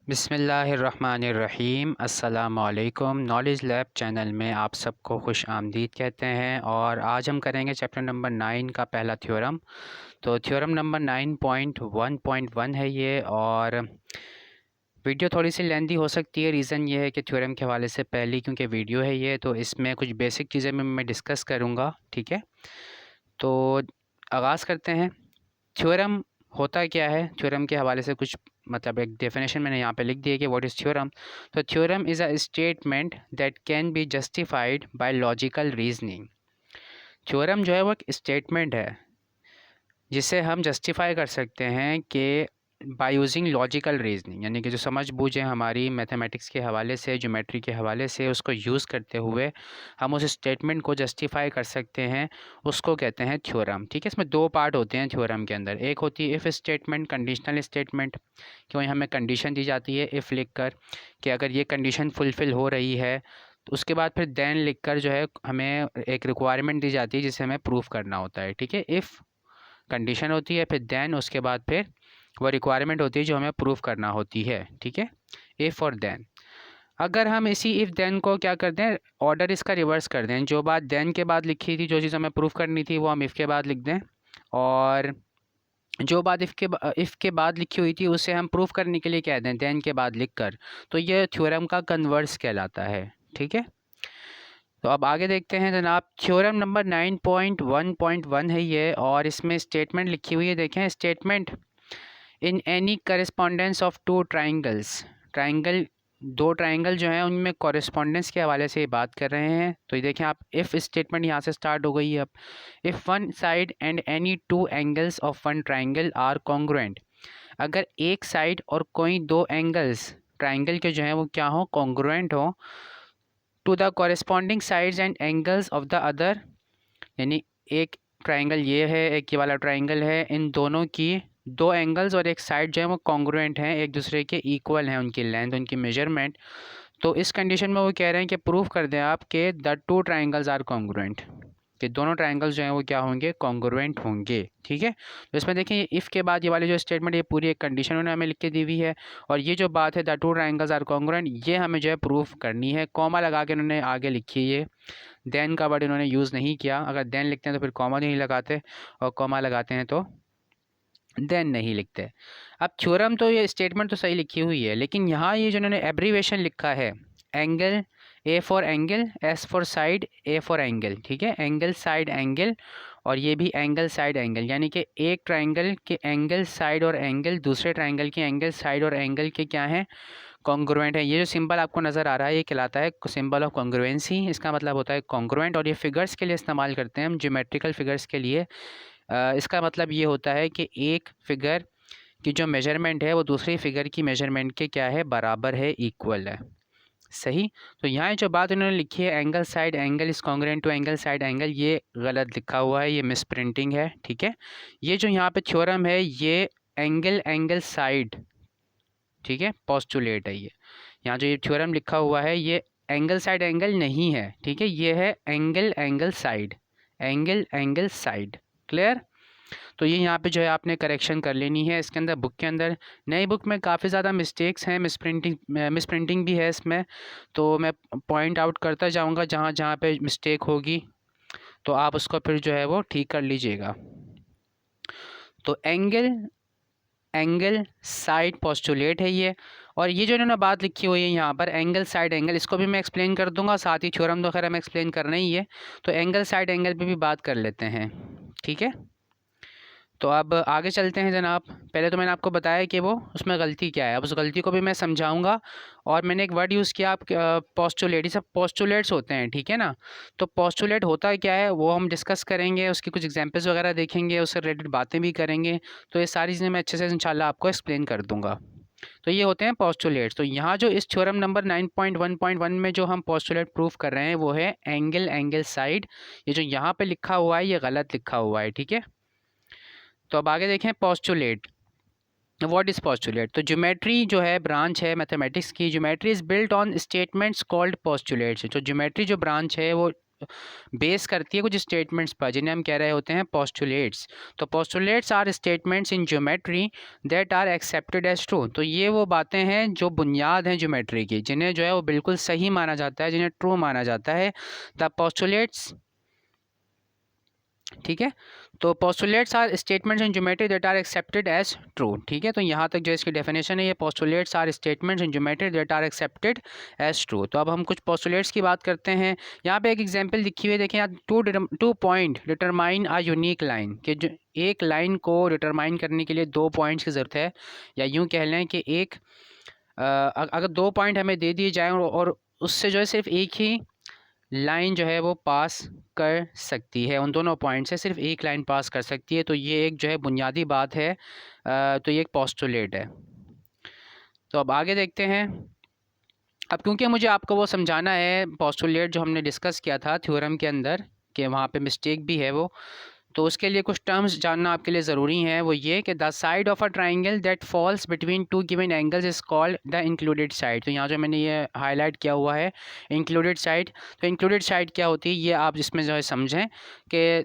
बिस्मिल्लाहिर्रहमानिर्रहीम अस्सलामुअलैकुम। Knowledge lab channel में आप सबको खुश आमदीद कहते हैं। और आज हम करेंगे चैप्टर नंबर 9 का पहला थ्योरम। तो थ्योरम नंबर 9.1.1 है ये, और वीडियो थोड़ी सी लेंदी हो सकती है। रीज़न ये है कि थ्योरम के हवाले से पहली क्योंकि वीडियो है ये, तो इसमें कुछ बेसिक चीज़ें मैं डिस्कस करूँगा। ठीक है, तो आगाज़ करते हैं। थ्योरम होता क्या है, थ्योरम के हवाले से कुछ मतलब एक डेफिनेशन मैंने यहाँ पे लिख दी है कि व्हाट इज़ थ्योरम। तो theorem is a statement that can be justified by logical reasoning. Theorem जो है वो एक स्टेटमेंट है जिसे हम जस्टिफाई कर सकते हैं कि बाय यूजिंग लॉजिकल रीजनिंग, यानी कि जो समझ बूझ है हमारी मैथमेटिक्स के हवाले से, ज्योमेट्री के हवाले से, उसको यूज़ करते हुए हम उस स्टेटमेंट को जस्टिफाई कर सकते हैं, उसको कहते हैं थ्योरम। ठीक है, इसमें दो पार्ट होते हैं थ्योरम के अंदर। एक होती है इफ़ स्टेटमेंट, कंडीशनल स्टेटमेंट, कि वहीं हमें कंडीशन दी जाती है इफ़ लिख कर कि अगर ये कंडीशन फुलफ़िल हो रही है, तो उसके बाद फिर देन लिख कर जो है हमें एक रिक्वायरमेंट दी जाती है जिसे हमें प्रूफ करना होता है। ठीक है, इफ़ कंडीशन होती है, फिर देन उसके बाद फिर वो रिक्वायरमेंट होती है जो हमें प्रूफ करना होती है। ठीक है, इफ़ और देन। अगर हम इसी इफ़ देन को क्या कर दें, ऑर्डर इसका रिवर्स कर दें, जो बात देन के बाद लिखी थी, जो चीज़ हमें प्रूफ करनी थी, वो हम इफ़ के बाद लिख दें, और जो बात इफ़ के बाद लिखी हुई थी उसे हम प्रूफ करने के लिए कह दें देन के बाद लिख कर, तो ये थ्योरम का कन्वर्स कहलाता है। ठीक है, तो अब आगे देखते हैं जनाब। थ्योरम नंबर 9.1.1 है ये, और इसमें स्टेटमेंट लिखी हुई है। देखें, statement in any correspondence of two triangles. Triangle, दो ट्राइंगल जो हैं उनमें कॉरेस्पॉन्डेंस के हवाले से बात कर रहे हैं। तो ये देखें आप, इफ़ स्टेटमेंट यहाँ से स्टार्ट हो गई है। अब if one side and any two angles of one triangle are congruent, अगर एक साइड और कोई दो एंगल्स ट्राइंगल के जो हैं वो क्या हो, कॉन्ग्रुएंट हो, to the corresponding sides and angles of the other, यानी एक ट्राइंगल ये है, एक ये वाला ट्राइंगल है, इन दोनों की दो एंगल्स और एक साइड जो है वो कॉन्ग्रुएंट हैं, एक दूसरे के इक्वल हैं, उनकी लेंथ, उनकी मेजरमेंट। तो इस कंडीशन में वो कह रहे हैं कि प्रूफ कर दें आप कि the two triangles are congruent, कि दोनों ट्राइंगल्स जो हैं वो क्या होंगे, कॉन्ग्रुएंट होंगे। ठीक है, तो इसमें देखें इफ़ के बाद ये वाली जो स्टेटमेंट, ये पूरी एक कंडीशन उन्होंने हमें लिख के दी हुई है, और ये जो बात है the two triangles are congruent, ये हमें जो है प्रूफ करनी है। कॉमा लगा के उन्होंने आगे लिखी है ये, देन का वर्ड इन्होंने यूज़ नहीं किया। अगर देन लिखते हैं तो फिर कॉमा नहीं लगाते, और कॉमा लगाते हैं तो देन नहीं लिखते। अब थ्योरम तो ये स्टेटमेंट तो सही लिखी हुई है, लेकिन यहाँ ये जो इन्होंने एब्रीवेशन लिखा है, angle, A for angle, S for side, A for angle. ठीक है, एंगल साइड एंगल, और ये भी एंगल साइड एंगल, यानी कि एक ट्राइंगल के एंगल साइड और एंगल दूसरे ट्राइंगल के एंगल साइड और एंगल के क्या हैं, कॉन्ग्रुएंट है। ये जो सिंबल आपको नज़र आ रहा है ये कहलाता है सिंबल ऑफ कॉन्ग्रुएंसी, इसका मतलब होता है कॉन्ग्रुएंट, और ये फिगर्स के लिए इस्तेमाल करते हैं हम, ज्योमेट्रिकल फिगर्स के लिए। इसका मतलब ये होता है कि एक फिगर की जो मेजरमेंट है वो दूसरी फिगर की मेजरमेंट के क्या है, बराबर है, इक्वल है। सही। तो यहाँ जो बात उन्होंने लिखी है, angle side angle is congruent to angle side angle, ये गलत लिखा हुआ है, ये मिस प्रिंटिंग है। ठीक है, ये जो यहाँ पे थ्योरम है ये एंगल एंगल साइड, ठीक है, पोस्टुलेट है ये। यहाँ जो ये थ्योरम लिखा हुआ है ये एंगल साइड एंगल नहीं है। ठीक है, ये है angle angle side, angle angle side. Clear. तो ये यहाँ पे जो है आपने करेक्शन कर लेनी है इसके अंदर, बुक के अंदर। नई बुक में काफ़ी ज़्यादा मिस्टेक्स हैं, मिस प्रिंटिंग भी है इसमें, तो मैं पॉइंट आउट करता जाऊँगा जहाँ जहाँ पे मिस्टेक होगी, तो आप उसको फिर जो है वो ठीक कर लीजिएगा। तो एंगल एंगल साइड पोस्टुलेट है ये, और ये जो इन्होंने बात लिखी हुई है यहाँ पर एंगल साइड एंगल, इसको भी मैं एक्सप्लेन कर दूंगा, साथ ही थ्योरम तो खैर हमें एक्सप्लेन करना ही है, तो एंगल साइड एंगल पे भी बात कर लेते हैं। ठीक है, तो अब आगे चलते हैं जनाब। पहले तो मैंने आपको बताया कि वो उसमें गलती क्या है, अब उस गलती को भी मैं समझाऊंगा। और मैंने एक वर्ड यूज़ किया, आप पोस्टुलेट, ये सब पोस्टुलेट्स होते हैं, ठीक है ना। तो पोस्टुलेट होता क्या है वो हम डिस्कस करेंगे, उसकी कुछ एग्जांपल्स वगैरह देखेंगे, उससे रिलेटेड बातें भी करेंगे, तो ये सारी चीज़ें मैं अच्छे से इंशाल्लाह आपको एक्सप्लेन कर दूँगा। तो ये होते हैं पोस्टुलेट्स। तो यहाँ जो इस थ्योरम नंबर 9.1.1 में जो हम पोस्टुलेट प्रूफ कर रहे हैं वो है एंगल एंगल साइड। ये जो यहाँ पे लिखा हुआ है ये गलत लिखा हुआ है, ठीक है। तो अब आगे देखें पोस्टुलेट। What is postulate. तो ज्योमेट्री जो है ब्रांच है मैथमेटिक्स की, geometry is built on statements called postulates. जो ज्योमेट्री जो ब्रांच है वो बेस करती है कुछ स्टेटमेंट्स पर, जिन्हें हम कह रहे होते हैं पोस्टुलेट्स। तो postulates are statements in geometry that are accepted as true. तो ये वो बातें हैं जो बुनियाद हैं ज्योमेट्री की, जिन्हें जो है वो बिल्कुल सही माना जाता है, जिन्हें ट्रू माना जाता है। द पोस्टुलेट्स, ठीक है। तो postulates are statements in geometry that are accepted as true, ठीक है। तो यहाँ तक जो इसकी डेफिनेशन है, ये postulates are statements in geometry that are accepted as true. तो अब हम कुछ पोस्टुलेट्स की बात करते हैं। यहाँ पे एक एग्जांपल लिखी हुई है, देखें यहाँ, टू पॉइंट डिटरमाइन आ यूनिक लाइन, कि जो एक लाइन को डिटरमाइन करने के लिए 2 पॉइंट्स की ज़रूरत है, या यूँ कह लें कि अगर 2 पॉइंट हमें दे दिए जाएँ और उससे जो है सिर्फ एक ही लाइन जो है वो पास कर सकती है, उन दोनों पॉइंट से सिर्फ एक लाइन पास कर सकती है, तो ये एक जो है बुनियादी बात है। तो ये एक पोस्टुलेट है। तो अब आगे देखते हैं। अब क्योंकि मुझे आपको वो समझाना है पोस्टुलेट जो हमने डिस्कस किया था थ्योरम के अंदर, कि वहाँ पे मिस्टेक भी है वो, तो उसके लिए कुछ टर्म्स जानना आपके लिए ज़रूरी हैं। वो ये कि the side of a triangle that falls between 2 given angles is called the included side. तो यहाँ जो मैंने ये हाईलाइट किया हुआ है इंक्लूडेड साइड, तो इंक्लूडेड साइड क्या होती है ये आप जिसमें जो है समझें कि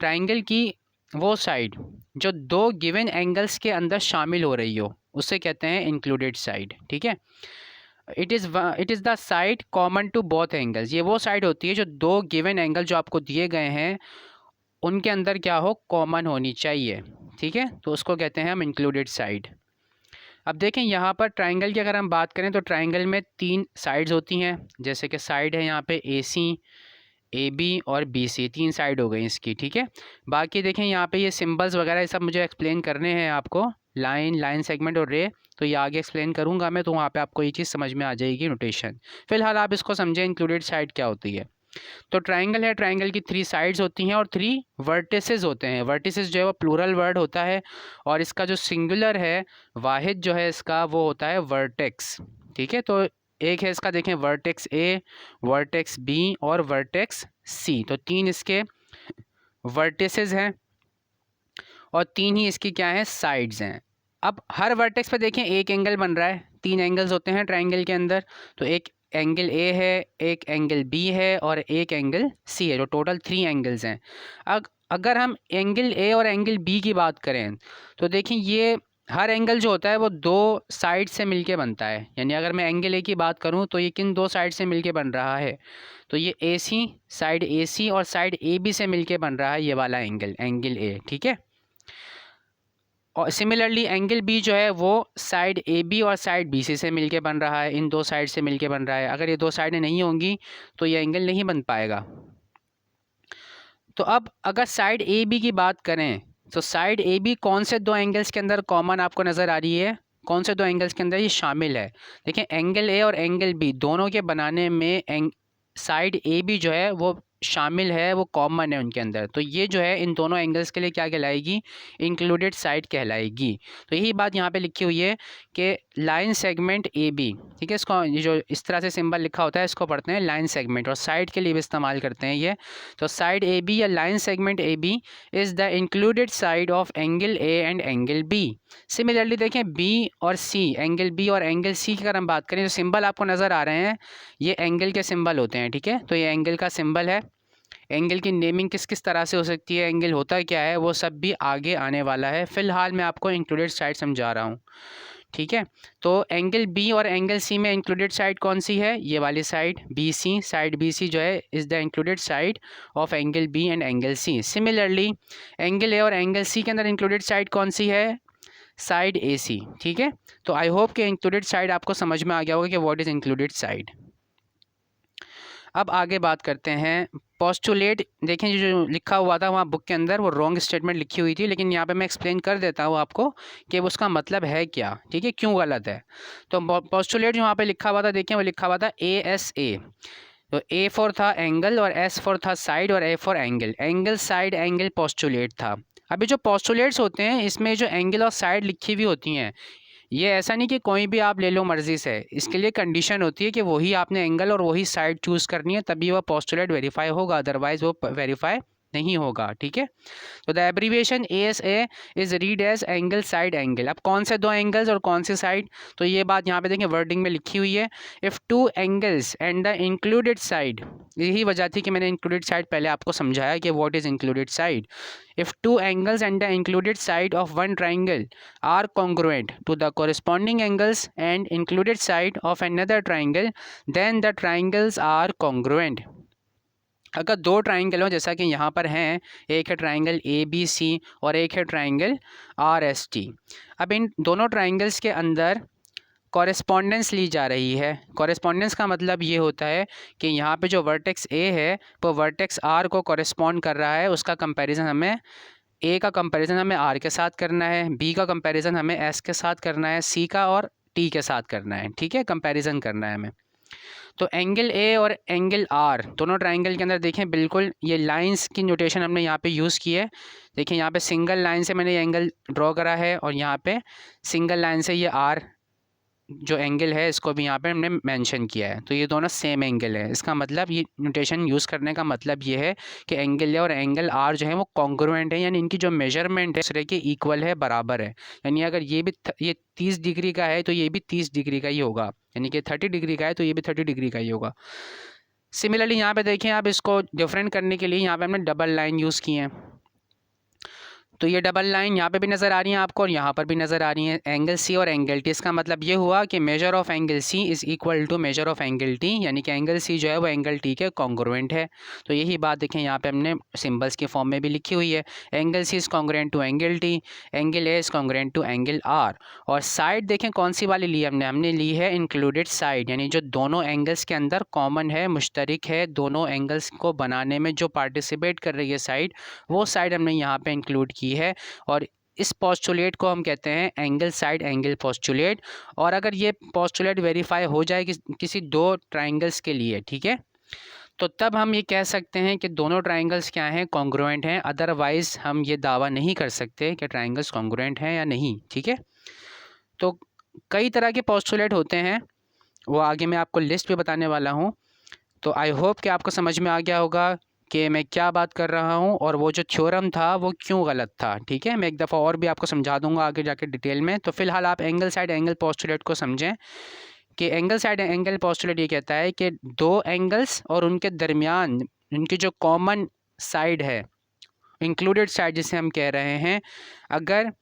ट्राइंगल की वो साइड जो 2 गिवन एंगल्स के अंदर शामिल हो रही हो, उसे कहते हैं इंक्लूडेड साइड, ठीक है। It is the side common to both angles. ये वो साइड होती है जो 2 गिवन एंगल जो आपको दिए गए हैं उनके अंदर क्या हो, कॉमन होनी चाहिए, ठीक है। तो उसको कहते हैं हम इंक्लूडेड साइड। अब देखें यहाँ पर ट्राइंगल की अगर हम बात करें तो ट्राइंगल में 3 साइड्स होती हैं, जैसे कि साइड है यहाँ पे AC, AB और BC, 3 साइड हो गई इसकी, ठीक है। बाकी देखें यहाँ पे ये सिंबल्स वगैरह ये सब मुझे एक्सप्लेन करने हैं आपको, लाइन सेगमेंट और रे, तो ये आगे एक्सप्लेन करूँगा मैं, तो वहाँ पे आपको ये चीज़ समझ में आ जाएगी नोटेशन। फिलहाल आप इसको समझें इंक्लूडेड साइड क्या होती है। तो ट्राइंगल है, ट्राइंगल की 3 साइड्स होती हैं और 3 वर्टिसेस होते हैं। वर्टिसेस जो है वो प्लूरल वर्ड होता है, और इसका जो सिंगुलर है, वाहिद जो है इसका, वो होता है वर्टेक्स, ठीक है। तो एक है इसका, देखें, वर्टेक्स A, वर्टेक्स B और वर्टेक्स C। तो 3 इसके वर्टिसेस हैं और 3 ही इसकी क्या है, साइड्स हैं। अब हर वर्टेक्स पे देखें एक एंगल बन रहा है, 3 एंगल्स होते हैं ट्राइंगल के अंदर। तो एक एंगल A है, एक एंगल B है और एक एंगल C है, जो टोटल 3 एंगल्स हैं। अगर हम एंगल A और एंगल B की बात करें तो देखें ये हर एंगल जो होता है वो 2 साइड से मिलके बनता है। यानी अगर मैं एंगल A की बात करूं तो ये किन 2 साइड से मिलके बन रहा है, तो ये AC, साइड AC और साइड AB से मिलके बन रहा है ये वाला एंगल A, ठीक है। और सिमिलरली एंगल B जो है वो साइड AB और साइड BC से मिलके बन रहा है, इन 2 साइड से मिलके बन रहा है। अगर ये 2 साइडें नहीं होंगी तो ये एंगल नहीं बन पाएगा। तो अब अगर साइड AB की बात करें तो साइड AB कौन से 2 एंगल्स के अंदर कॉमन आपको नज़र आ रही है, कौन से 2 एंगल्स के अंदर ये शामिल है। देखें एंगल A और एंगल B दोनों के बनाने में साइड AB जो है वो शामिल है, वो कॉमन है उनके अंदर। तो ये जो है इन दोनों एंगल्स के लिए क्या कहलाएगी, इंक्लूडेड साइड कहलाएगी। तो यही बात यहाँ पे लिखी हुई है कि लाइन सेगमेंट AB, ठीक है। इसको ये जो इस तरह से सिंबल लिखा होता है इसको पढ़ते हैं लाइन सेगमेंट, और साइड के लिए भी इस्तेमाल करते हैं ये। तो साइड AB या line segment AB is the included side of angle A and angle B। Similarly देखें B और C, एंगल B और एंगल C की अगर हम बात करें, जो सिंबल आपको नज़र आ रहे हैं ये एंगल के सिंबल होते हैं, ठीक है। तो ये एंगल का सिंबल है। एंगल की नेमिंग किस किस तरह से हो सकती है, एंगल होता क्या है, वो सब भी आगे आने वाला है। फ़िलहाल मैं आपको इंक्लूडेड साइड समझा रहा हूँ, ठीक है। तो एंगल B और एंगल C में इंक्लूडेड साइड कौन सी है, ये वाली साइड BC, साइड BC जो है is the included side of angle B and angle C। Similarly angle A और एंगल C के अंदर इंक्लूडेड साइड कौन सी है, साइड AC, ठीक है। तो आई होप कि इंक्लूडेड साइड आपको समझ में आ गया होगा कि व्हाट इज़ इंक्लूडेड साइड। अब आगे बात करते हैं पोस्टुलेट। देखें जो लिखा हुआ था वहाँ बुक के अंदर वो रॉन्ग स्टेटमेंट लिखी हुई थी, लेकिन यहाँ पे मैं एक्सप्लेन कर देता हूँ आपको कि उसका मतलब है क्या, ठीक है, क्यों गलत है। तो पोस्टुलेट जो वहाँ पे लिखा हुआ था, देखें वो लिखा हुआ था ASA। तो A फॉर था एंगल और S फॉर था साइड और A for angle, angle side angle postulate था। अभी जो पोस्टुलेट्स होते हैं इसमें जो एंगल और साइड लिखी हुई होती हैं, ये ऐसा नहीं कि कोई भी आप ले लो मर्ज़ी से, इसके लिए कंडीशन होती है कि वही आपने एंगल और वही साइड चूज़ करनी है, तभी वह पोस्टुलेट वेरीफाई होगा, अदरवाइज़ वो वेरीफाई नहीं होगा, ठीक है। तो the abbreviation ASA is read as angle side angle. अब कौन से दो एंगल्स और कौन सी साइड, तो ये बात यहाँ पे देखें वर्डिंग में लिखी हुई है, if two angles and the included side. यही वजह थी कि मैंने इंक्लूडेड साइड पहले आपको समझाया कि what is included side. If two angles and the included side of one triangle are congruent to the corresponding angles and included side of another triangle then the triangles are congruent. अगर दो triangle हो जैसा कि यहाँ पर हैं, एक है ट्राइंगल ABC और एक है ट्राइंगल RST। अब इन दोनों ट्राइंगल्स के अंदर कॉरेस्पॉन्डेंस ली जा रही है। कॉरेस्पॉन्डेंस का मतलब ये होता है कि यहाँ पे जो वर्टेक्स A है वो वर्टेक्स R को कॉरेस्पॉन्ड कर रहा है, उसका कंपैरिजन हमें A का कंपैरिजन हमें R के साथ करना है, B का कंपैरिजन हमें S के साथ करना है, C का और T के साथ करना है, ठीक है, कंपैरिजन करना है हमें। तो एंगल A और एंगल R दोनों ट्राइंगल के अंदर देखें बिल्कुल ये लाइंस की नोटेशन हमने यहाँ पे यूज़ की है। देखिए यहाँ पे सिंगल लाइन से मैंने ये एंगल ड्रॉ करा है और यहाँ पे सिंगल लाइन से ये R जो एंगल है इसको भी यहाँ पे हमने मेंशन किया है। तो ये दोनों सेम एंगल है, इसका मतलब ये नोटेशन यूज़ करने का मतलब ये है कि एंगल ए और एंगल R जो है वो कॉन्ग्रुएंट है, यानी इनकी जो मेजरमेंट है दूसरे के इक्वल है, बराबर है। यानी अगर ये 30 डिग्री का है तो ये भी 30 डिग्री का ही होगा, यानी कि 30 डिग्री का है तो ये भी 30 डिग्री का ही होगा। सिमिलरली यहाँ पे देखें आप, इसको डिफरेंट करने के लिए यहाँ पे हमने डबल लाइन यूज़ की है। तो ये डबल लाइन यहाँ पे भी नज़र आ रही है आपको और यहाँ पर भी नज़र आ रही है, एंगल C और एंगल T। इसका मतलब ये हुआ कि measure of angle C is equal to measure of angle T, यानी कि एंगल C जो है वो एंगल T के कॉन्ग्रुएंट है। तो यही बात देखें यहाँ पे हमने सिंबल्स के फॉर्म में भी लिखी हुई है, angle C is congruent to angle T, angle A is congruent to angle R। और साइड देखें कौन सी वाली ली हमने ली है इंक्लूडेड साइड, यानी जो दोनों एंगल्स के अंदर कॉमन है, मुश्तरक है, दोनों एंगल्स को बनाने में जो पार्टिसिपेट कर रही है साइड, वो साइड हमने यहाँ पे इंक्लूड की है। और इस पोस्टुलेट को हम कहते हैं एंगल साइड एंगल पोस्टुलेट। और अगर ये पोस्टुलेट वेरीफाई हो जाए किसी दो ट्राइंगल्स के लिए, ठीक है, तो तब हम ये कह सकते हैं कि दोनों ट्राइंगल्स क्या हैं, कॉन्ग्रुएंट हैं। अदरवाइज़ हम ये दावा नहीं कर सकते कि ट्राइंगल्स कॉन्ग्रुएंट हैं या नहीं, ठीक है। तो कई तरह के पोस्टुलेट होते हैं, वो आगे मैं आपको लिस्ट पे बताने वाला हूँ। तो आई होप कि आपको समझ में आ गया होगा कि मैं क्या बात कर रहा हूँ और वो जो थ्योरम था वो क्यों गलत था, ठीक है। मैं एक दफ़ा और भी आपको समझा दूंगा आगे जाके डिटेल में। तो फ़िलहाल आप एंगल साइड एंगल पोस्टुलेट को समझें कि एंगल साइड एंगल पोस्टुलेट ये कहता है कि दो एंगल्स और उनके दरमियान उनकी जो कॉमन साइड है, इंक्लूडेड साइड जिसे हम कह रहे हैं, अगर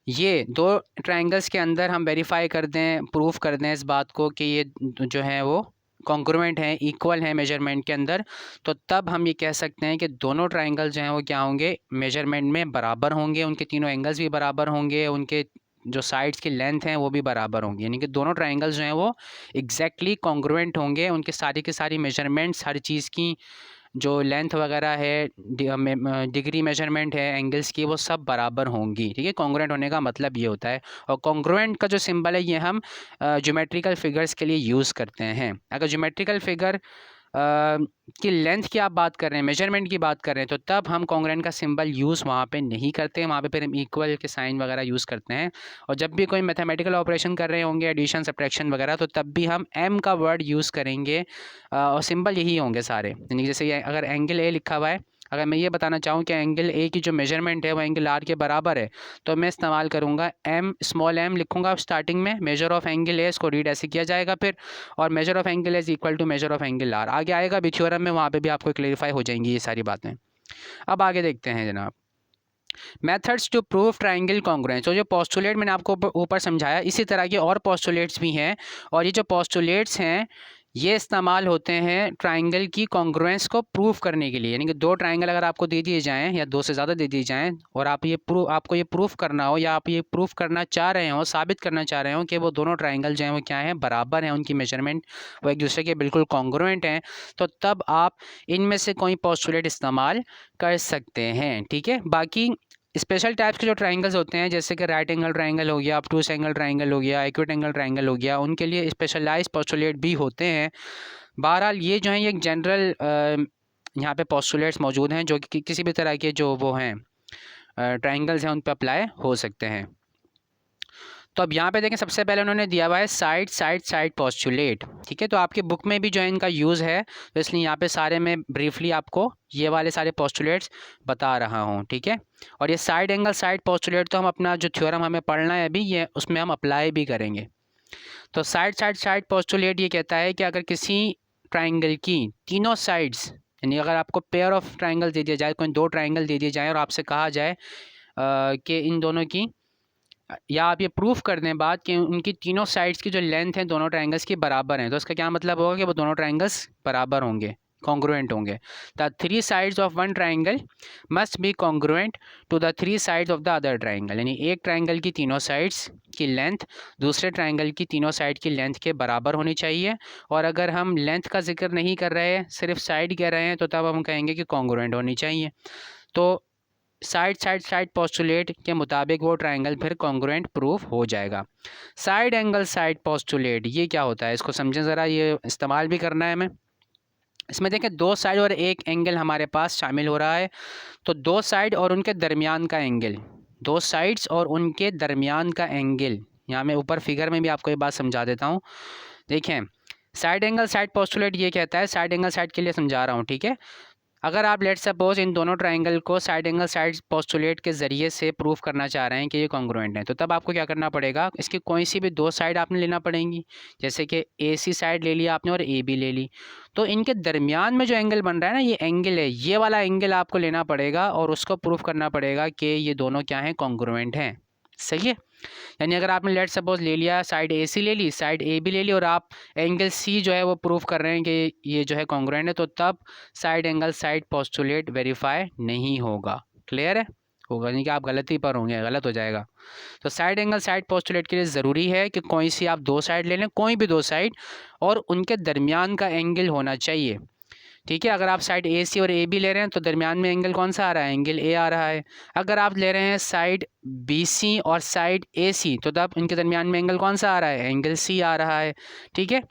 ये दो ट्राइंगल्स के अंदर हम वेरीफाई कर दें, प्रूफ कर दें इस बात को कि ये जो है वो कॉन्ग्रुएंट हैं, इक्वल हैं मेजरमेंट के अंदर, तो तब हम ये कह सकते हैं कि दोनों ट्राइंगल जो हैं वो क्या होंगे, मेजरमेंट में बराबर होंगे, उनके तीनों एंगल्स भी बराबर होंगे, उनके जो साइड्स की लेंथ हैं वो भी बराबर होंगी, यानी कि दोनों ट्राइंगल्स जो हैं वो एग्जैक्टली कॉन्ग्रुएंट होंगे, उनके सारी की सारी मेजरमेंट्स, हर चीज़ की जो लेंथ वगैरह है, डिग्री मेजरमेंट है एंगल्स की, वो सब बराबर होंगी, ठीक है। कॉन्ग्रुएंट होने का मतलब ये होता है। और कॉन्ग्रुएंट का जो सिंबल है ये हम ज्योमेट्रिकल फिगर्स के लिए यूज़ करते हैं। अगर ज्योमेट्रिकल फिगर की लेंथ की आप बात कर रहे हैं, मेजरमेंट की बात कर रहे हैं, तो तब हम कॉन्ग्रुएंट का सिंबल यूज़ वहाँ पे नहीं करते, वहाँ पे फिर हम इक्वल के साइन वगैरह यूज़ करते हैं। और जब भी कोई मैथमेटिकल ऑपरेशन कर रहे होंगे, एडिशन सब्ट्रैक्शन वगैरह, तो तब भी हम एम का वर्ड यूज़ करेंगे और सिंबल यही होंगे सारे। यानी जैसे ये अगर एंगल ए लिखा हुआ है, अगर मैं ये बताना चाहूँ कि एंगल ए की जो मेजरमेंट है वो एंगल आर के बराबर है, तो मैं इस्तेमाल करूँगा एम, स्मॉल एम लिखूँगा स्टार्टिंग में, मेजर ऑफ एंगल ए, इसको रीड ऐसे किया जाएगा फिर, और measure of angle is equal to measure of angle R आगे आएगा भी थ्योरम में, वहाँ पे भी आपको क्लेरिफाई हो जाएंगी ये सारी बातें। अब आगे देखते हैं जनाब, methods to prove triangle congruence. तो जो पोस्टुलेट मैंने आपको ऊपर समझाया, इसी तरह के और पोस्टुलेट्स भी हैं, और ये जो पोस्टुलेट्स हैं ये इस्तेमाल होते हैं ट्राइंगल की कॉन्ग्रुएंस को प्रूव करने के लिए। यानी कि दो ट्राइंगल अगर आपको दे दिए जाएं या दो से ज़्यादा दे दिए जाएं और आपको ये प्रूफ करना हो, या आप ये प्रूफ करना चाह रहे हो, साबित करना चाह रहे हो कि वो दोनों ट्राइंगल जो हैं वो क्या हैं, बराबर हैं, उनकी मेजरमेंट वो एक दूसरे के बिल्कुल कॉन्ग्रुएंट हैं, तो तब आप इनमें से कोई पोस्टुलेट इस्तेमाल कर सकते हैं, ठीक है। बाकी स्पेशल टाइप्स के जो ट्राइंगल्स होते हैं, जैसे कि राइट एंगल ट्राइंगल हो गया, ऑब्टूस एंगल ट्राइंगल हो गया, एक्यूट एंगल ट्राइंगल हो गया, उनके लिए स्पेशलाइज पोस्टुलेट भी होते हैं। बहरहाल ये जो है ये एक जनरल यहाँ पे पोस्टुलेट्स मौजूद हैं जो कि किसी भी तरह के जो वो हैं ट्राइंगल्स हैं उन पर अप्लाई हो सकते हैं। तो अब यहाँ पे देखें, सबसे पहले उन्होंने दिया हुआ है साइड साइड साइड पोस्टुलेट, ठीक है। तो आपकी बुक में भी जो है इनका यूज़ है, तो इसलिए यहाँ पे सारे मैं ब्रीफली आपको ये वाले सारे पोस्टुलेट्स बता रहा हूँ, ठीक है। और ये साइड एंगल साइड पोस्टुलेट तो हम अपना जो थ्योरम हमें पढ़ना है अभी, ये उसमें हम अप्लाई भी करेंगे। तो साइड साइड साइड पोस्टुलेट ये कहता है कि अगर किसी ट्राइंगल की तीनों साइड्स, यानी अगर आपको पेयर ऑफ ट्राइंगल दे दिया जाए, कोई दो ट्राइंगल दे दिए जाए और आपसे कहा जाए कि इन दोनों की, या आप ये प्रूफ कर दें बात कि उनकी तीनों साइड्स की जो लेंथ है दोनों ट्राइंगल्स की बराबर हैं, तो इसका क्या मतलब होगा कि वो दोनों ट्राइंगल्स बराबर होंगे, कॉन्ग्रुएंट होंगे। The three sides of one triangle must be congruent to the three sides of the other triangle, यानी एक ट्राइंगल की तीनों साइड्स की लेंथ दूसरे ट्राइंगल की तीनों साइड की लेंथ के बराबर होनी चाहिए। और अगर हम लेंथ का जिक्र नहीं कर रहे हैं, सिर्फ साइड कह रहे हैं, तो तब हम कहेंगे कि कॉन्ग्रुएंट होनी चाहिए। तो साइड साइड साइड पोस्टुलेट के मुताबिक वो ट्राइंगल फिर कॉन्ग्रुएंट प्रूफ हो जाएगा। साइड एंगल साइड पोस्टुलेट ये क्या होता है, इसको समझें ज़रा, ये इस्तेमाल भी करना है हमें। इसमें देखें, दो साइड और एक एंगल हमारे पास शामिल हो रहा है। तो दो साइड और उनके दरमियान का एंगल, दो साइड्स और उनके दरमियान का एंगल, यहाँ मैं ऊपर फिगर में भी आपको ये बात समझा देता हूँ। देखें, साइड एंगल साइड पोस्टुलेट ये कहता है, साइड एंगल साइड के लिए समझा रहा हूँ, ठीक है। अगर आप लेट सपोज इन दोनों ट्राइंगल को साइड एंगल साइड पोस्टुलेट के ज़रिए से प्रूफ करना चाह रहे हैं कि ये कॉन्ग्रुएंट है, तो तब आपको क्या करना पड़ेगा, इसकी कोई सी भी दो साइड आपने लेना पड़ेंगी। जैसे कि ए सी साइड ले लिया आपने और ए बी ले ली, तो इनके दरमियान में जो एंगल बन रहा है ना, ये एंगल है, ये वाला एंगल आपको लेना पड़ेगा और उसको प्रूफ करना पड़ेगा कि ये दोनों क्या हैं, कॉन्ग्रुएंट हैं। सही है। यानी अगर आपने लेट सपोज ले लिया, साइड ए सी ले ली, साइड ए बी ले ली, और आप एंगल सी जो है वो प्रूफ कर रहे हैं कि ये जो है कॉन्ग्रुएंट है, तो तब side angle side postulate verify नहीं होगा। क्लियर है, होगा नहीं कि आप गलती पर होंगे, गलत हो जाएगा। तो साइड एंगल साइड पोस्टुलेट के लिए ज़रूरी है कि कोई सी आप दो साइड ले लें, कोई भी दो साइड, और उनके दरमियान का एंगल होना चाहिए, ठीक है। अगर आप साइड ए सी और ए बी ले रहे हैं तो दरमियान में एंगल कौन सा आ रहा है, एंगल ए आ रहा है। अगर आप ले रहे हैं साइड बी सी और साइड ए सी, तो तब इनके दरमियान में एंगल कौन सा आ रहा है, एंगल सी आ रहा है, ठीक है।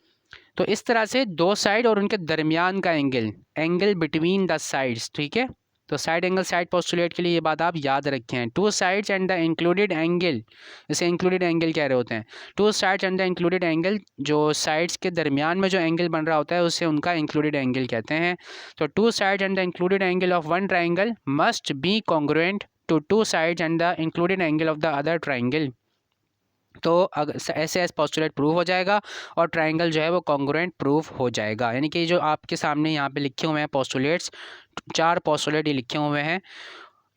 तो इस तरह से दो साइड और उनके दरमियान का angle, angle between the sides, ठीक है। तो साइड एंगल साइड पोस्टुलेट के लिए ये बात आप याद रखें, to sides and the included angle, इसे इंक्लूडेड एंगल कह रहे होते हैं। To sides and the included angle, जो साइड्स के दरमियान में जो एंगल बन रहा होता है उसे उनका इंक्लूडेड एंगल कहते हैं। तो two sides and the included angle of one triangle must be congruent to two sides and the included angle of the other triangle. तो ऐसे ऐसे पोस्टुलेट प्रूव हो जाएगा और ट्राइंगल जो है वो कॉन्ग्रुएंट प्रूफ हो जाएगा। यानी कि जो आपके सामने यहाँ पे लिखे हुए हैं पोस्टुलेट्स, चार पोस्टुलेट ये लिखे हुए हैं,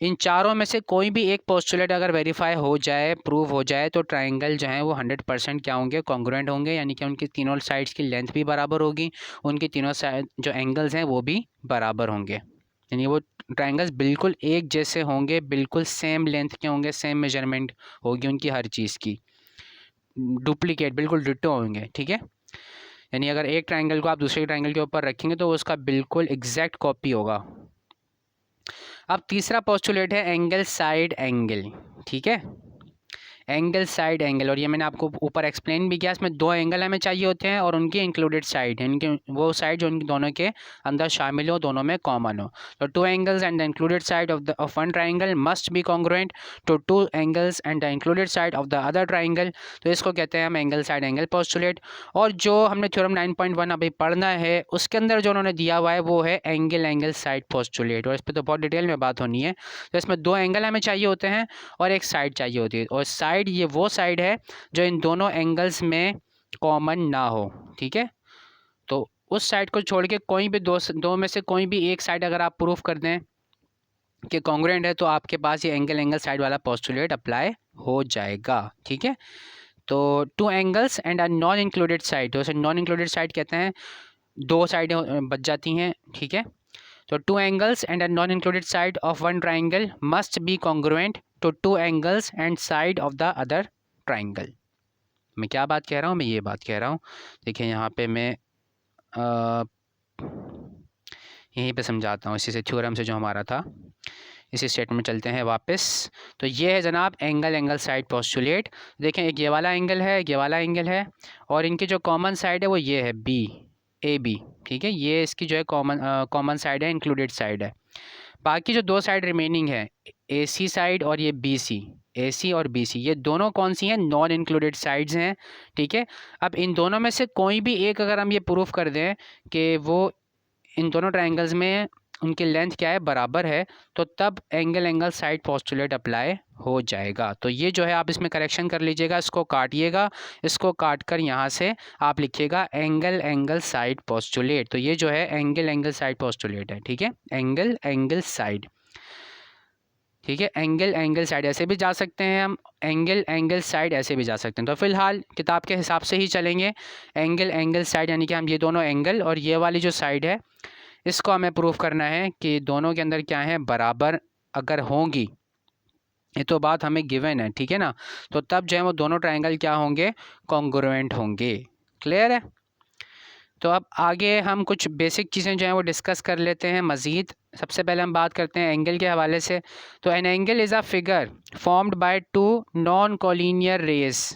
इन चारों में से कोई भी एक पोस्टुलेट अगर वेरीफाई हो जाए, प्रूव हो जाए, तो ट्राइंगल जो है वो 100% क्या होंगे, कॉन्ग्रुएंट होंगे। यानी कि उनकी तीनों साइड्स की लेंथ भी बराबर होगी, उनकी तीनों साइड जो एंगल्स हैं वो भी बराबर होंगे, यानी वो ट्राइंगल्स बिल्कुल एक जैसे होंगे, बिल्कुल सेम लेंथ के होंगे, सेम मेजरमेंट होगी उनकी हर चीज़ की, डुप्लीकेट बिल्कुल डिट्टो होंगे, ठीक है। यानी अगर एक ट्राइंगल को आप दूसरे ट्राइंगल के ऊपर रखेंगे तो उसका बिल्कुल एग्जैक्ट कॉपी होगा। अब तीसरा पोस्टुलेट है एंगल साइड एंगल, ठीक है, एंगल साइड एंगल। और ये मैंने आपको ऊपर एक्सप्लेन भी किया, इसमें दो एंगल हमें चाहिए होते हैं और उनकी इंक्लूडेड साइड, इनके वो साइड जो उन दोनों के अंदर शामिल हो, दोनों में कॉमन हो। तो two angles and the included side of one triangle must be congruent to two angles and the included side of the other triangle. तो इसको कहते हैं हम एंगल साइड एंगल पोस्टुलेट। और जो हमने थ्योरम 9.1 अभी पढ़ना है उसके अंदर जो उन्होंने दिया हुआ है वो है एंगल एंगल साइड पोस्टुलेट, और इस पर तो बहुत डिटेल में बात होनी है। तो इसमें दो एंगल हमें चाहिए होते हैं और एक साइड चाहिए होती है, और साइड ये वो साइड है जो इन दोनों एंगल्स में कॉमन ना हो, ठीक है। तो उस साइड को छोड़ के कोई भी दो में से कोई भी एक साइड अगर आप प्रूफ कर दें कि कॉन्ग्रुएंट है, तो आपके पास ये एंगल एंगल साइड वाला पोस्टुलेट अप्लाई हो जाएगा, ठीक है। तो two angles and a non included side, तो इसे नॉन इंक्लूडेड साइड कहते हैं, दो साइडें बच जाती हैं, ठीक है। तो two angles and a non included side of one triangle must be congruent to two angles and side of the other triangle. मैं क्या बात कह रहा हूँ, मैं ये बात कह रहा हूँ, देखिए यहाँ पे मैं यहीं पे समझाता हूँ, इसी से थ्योरम से जो हमारा था, इसी स्टेटमेंट में चलते हैं वापस। तो ये है जनाब एंगल एंगल साइड पोस्टुलेट। देखें, एक ये वाला एंगल है, ये वाला एंगल है, और इनकी जो कॉमन साइड है वो ये है बी, ए बी, ठीक है। ये इसकी जो है कॉमन साइड है, इंक्लूडेड साइड है। बाकी जो दो साइड रिमेनिंग है, ए सी साइड और ये बी सी, AC और BC, ये दोनों कौन सी हैं? नॉन इंक्लूडेड साइड्स हैं, ठीक है। अब इन दोनों में से कोई भी एक अगर हम ये प्रूफ कर दें कि वो इन दोनों ट्रायंगल्स में उनकी लेंथ क्या है? बराबर है, तो तब एंगल साइड पोस्टुलेट अप्लाई हो जाएगा। तो ये जो है आप इसमें करेक्शन कर लीजिएगा, इसको काटिएगा, इसको काट कर यहाँ से आप लिखिएगा एंगल साइड पोस्टुलेट। तो ये जो है एंगल साइड पोस्टुलेट है, ठीक है, एंगल साइड, ठीक है। एंगल साइड ऐसे भी जा सकते हैं हम, एंगल साइड ऐसे भी जा सकते हैं। तो फिलहाल किताब के हिसाब से ही चलेंगे, एंगल साइड, यानी कि हम ये दोनों एंगल और ये वाली जो साइड है इसको हमें प्रूफ करना है कि दोनों के अंदर क्या है? बराबर अगर होंगी, ये तो बात हमें गिवन है, ठीक है ना। तो तब जो है वो दोनों ट्रायंगल क्या होंगे? कॉन्ग्रुएंट होंगे। क्लियर है? तो अब आगे हम कुछ बेसिक चीज़ें जो हैं वो डिस्कस कर लेते हैं मज़ीद। सबसे पहले हम बात करते हैं एंगल के हवाले से। तो an angle is a figure formed by two non collinear rays.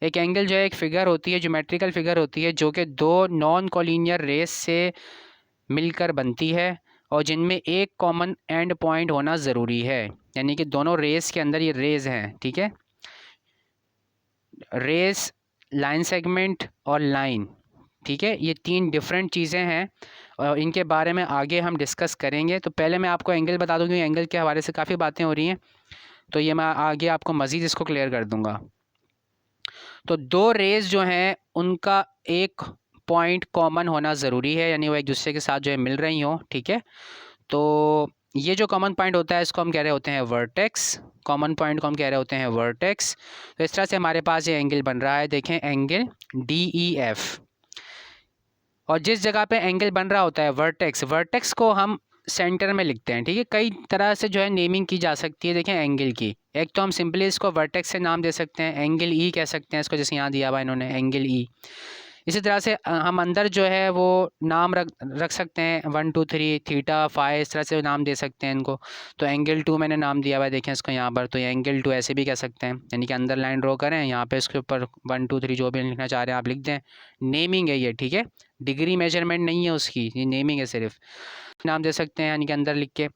एक एंगल जो है एक फ़िगर होती है, ज्योमेट्रिकल फिगर होती है, जो कि दो नॉन कोलिनियर रेस से मिलकर बनती है और जिनमें एक कॉमन एंड पॉइंट होना ज़रूरी है। यानी कि दोनों रेस के अंदर, ये रेस हैं, ठीक है, रेस, लाइन सेगमेंट और लाइन, ठीक है, ये तीन डिफरेंट चीज़ें हैं और इनके बारे में आगे हम डिस्कस करेंगे। तो पहले मैं आपको एंगल बता दूँ, क्योंकि एंगल के हवाले से काफ़ी बातें हो रही हैं, तो ये मैं आगे आपको मज़ीद इसको क्लियर कर दूँगा। तो दो रेस जो हैं उनका एक पॉइंट कॉमन होना ज़रूरी है, यानी वो एक दूसरे के साथ जो है मिल रही हों, ठीक है। तो ये जो कॉमन पॉइंट होता है इसको हम कह रहे होते हैं वर्टेक्स, कॉमन पॉइंट को हम कह रहे होते हैं वर्टेक्स। तो इस तरह से हमारे पास ये एंगल बन रहा है, देखें एंगल DEF, और जिस जगह पे एंगल बन रहा होता है वर्टेक्स को हम सेंटर में लिखते हैं, ठीक है। कई तरह से जो है नेमिंग की जा सकती है, देखें एंगल की। एक तो हम सिंपली इसको वर्टेक्स से नाम दे सकते हैं, एंगल E कह सकते हैं इसको, जैसे यहाँ दिया हुआ इन्होंने एंगल E। इसी तरह से हम अंदर जो है वो नाम रख सकते हैं, 1 2 3 थीटा फाई, इस तरह से नाम दे सकते हैं इनको। तो एंगल 2 मैंने नाम दिया हुआ है, देखें इसको यहाँ पर, तो ये एंगल 2 ऐसे भी कह सकते हैं, यानी कि अंदर लाइन ड्रॉ करें, यहाँ पे इसके ऊपर 1 2 3 जो भी लिखना चाह रहे हैं आप लिख दें। नेमिंग है ये, ठीक है, डिग्री मेजरमेंट नहीं है उसकी, ये नेमिंग है सिर्फ। नाम दे सकते हैं यानी कि अंदर लिख के,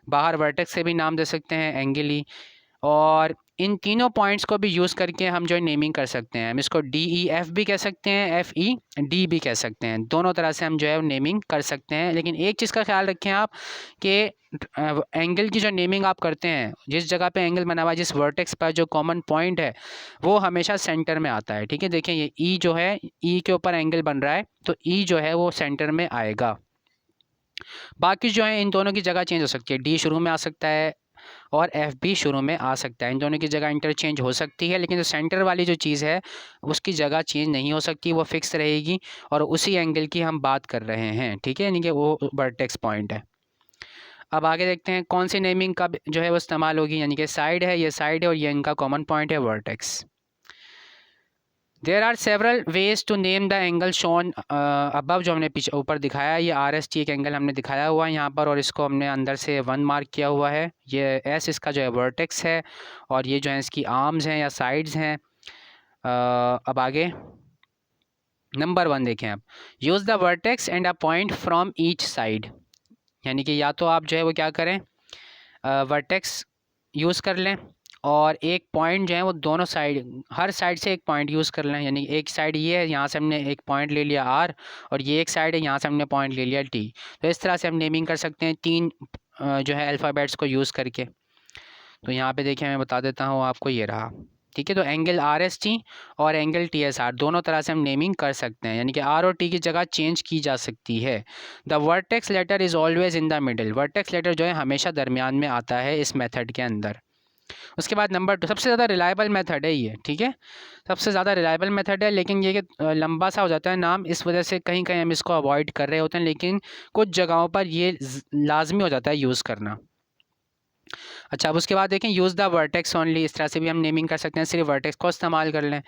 बाहर वर्टेक्स से भी नाम दे सकते हैं एंगल ई, और इन तीनों पॉइंट्स को भी यूज़ करके हम जो है नेमिंग कर सकते हैं। हम इसको DEF भी कह सकते हैं, FED भी कह सकते हैं, दोनों तरह से हम जो है नेमिंग कर सकते हैं। लेकिन एक चीज़ का ख्याल रखें आप कि एंगल की जो नेमिंग आप करते हैं, जिस जगह पे एंगल बना हुआ है, जिस वर्टेक्स पर जो कॉमन पॉइंट है वो हमेशा सेंटर में आता है, ठीक है। देखें ये E जो है, E के ऊपर एंगल बन रहा है, तो E जो है वो सेंटर में आएगा। बाकी जो है इन दोनों की जगह चेंज हो सकती है, D शुरू में आ सकता है और FB शुरू में आ सकता है, इन दोनों की जगह इंटरचेंज हो सकती है, लेकिन जो सेंटर वाली जो चीज़ है उसकी जगह चेंज नहीं हो सकती, वो फिक्स रहेगी और उसी एंगल की हम बात कर रहे हैं, ठीक है, यानी कि वो वर्टेक्स पॉइंट है। अब आगे देखते हैं कौन सी नेमिंग का जो है वो इस्तेमाल होगी, यानी कि साइड है, ये साइड है और ये इनका कॉमन पॉइंट है vertex. There are several ways to name the angle shown above, जो हमने पीछे ऊपर दिखाया, ये RST एक एंगल हमने दिखाया हुआ है यहाँ पर, और इसको हमने अंदर से 1 मार्क किया हुआ है। ये S इसका जो है वर्टेक्स है और ये जो है इसकी आर्म्स हैं या साइड्स हैं। अब आगे नंबर 1 देखें आप, use the vertex and a point from each side, यानी कि या तो आप जो है वो क्या करें, वर्टेक्स यूज़ कर लें और एक पॉइंट जो है वो दोनों साइड, हर साइड से एक पॉइंट यूज़ कर लें, यानी एक साइड ये है, यहाँ से हमने एक पॉइंट ले लिया R, और ये एक साइड है, यहाँ से हमने पॉइंट ले लिया T। तो इस तरह से हम नेमिंग कर सकते हैं तीन जो है अल्फ़ाबेट्स को यूज़ करके। तो यहाँ पे देखिए मैं बता देता हूँ आपको, ये रहा, ठीक है। तो एंगल RST और एंगल TSR दोनों तरह से हम नेमिंग कर सकते हैं, यानी कि R और T की जगह चेंज की जा सकती है। The vertex letter is always in the middle, vertex letter जो है हमेशा दरमियान में आता है इस मेथड के अंदर। उसके बाद नंबर 2 सबसे ज़्यादा रिलायबल मेथड है ये, ठीक है, सबसे ज़्यादा रिलायबल मेथड है, लेकिन ये कि लंबा सा हो जाता है नाम, इस वजह से कहीं कहीं हम इसको अवॉइड कर रहे होते हैं, लेकिन कुछ जगहों पर ये लाजमी हो जाता है यूज़ करना। अच्छा, अब उसके बाद देखें यूज़ द वर्टेक्स ओनली, इस तरह से भी हम नेमिंग कर सकते हैं, सिर्फ वर्टेक्स को इस्तेमाल कर लें।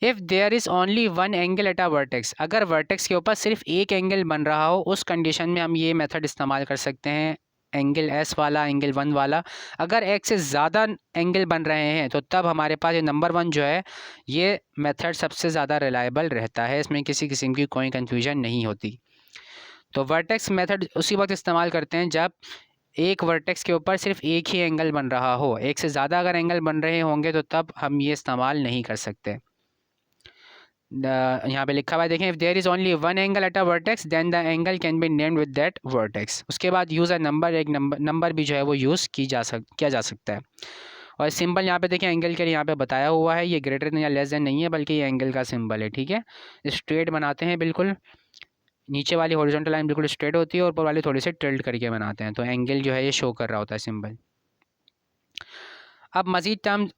If there is only 1 angle at a vertex, अगर वर्टेक्स के ऊपर सिर्फ एक एंगल बन रहा हो, उस कंडीशन में हम ये मेथड इस्तेमाल कर सकते हैं, एंगल S वाला, एंगल 1 वाला। अगर एक से ज़्यादा एंगल बन रहे हैं तो तब हमारे पास ये नंबर 1 जो है ये मेथड सबसे ज़्यादा रिलायबल रहता है, इसमें किसी किस्म की कोई कन्फ्यूजन नहीं होती। तो वर्टेक्स मेथड उसी वक्त इस्तेमाल करते हैं जब एक वर्टेक्स के ऊपर सिर्फ एक ही एंगल बन रहा हो, एक से ज़्यादा अगर एंगल बन रहे होंगे तो तब हम ये इस्तेमाल नहीं कर सकते। यहाँ पे लिखा हुआ है देखें, if there is only one angle at a vertex then the angle can be named with that vertex. उसके बाद यूज़ अ नंबर, एक नंबर भी जो है वो यूज़ किया जा सकता है। और सिंबल यहाँ पे देखें एंगल के लिए यहाँ पे बताया हुआ है, ये ग्रेटर देन या लेस देन नहीं है बल्कि ये एंगल का सिंबल है, ठीक है। स्ट्रेट बनाते हैं बिल्कुल, नीचे वाली हॉरिजॉन्टल लाइन बिल्कुल स्ट्रेट होती है और ऊपर वाली थोड़ी सी टिल्ट करके बनाते हैं, तो एंगल जो है ये शो कर रहा होता है सिंबल। अब मज़ीद टर्म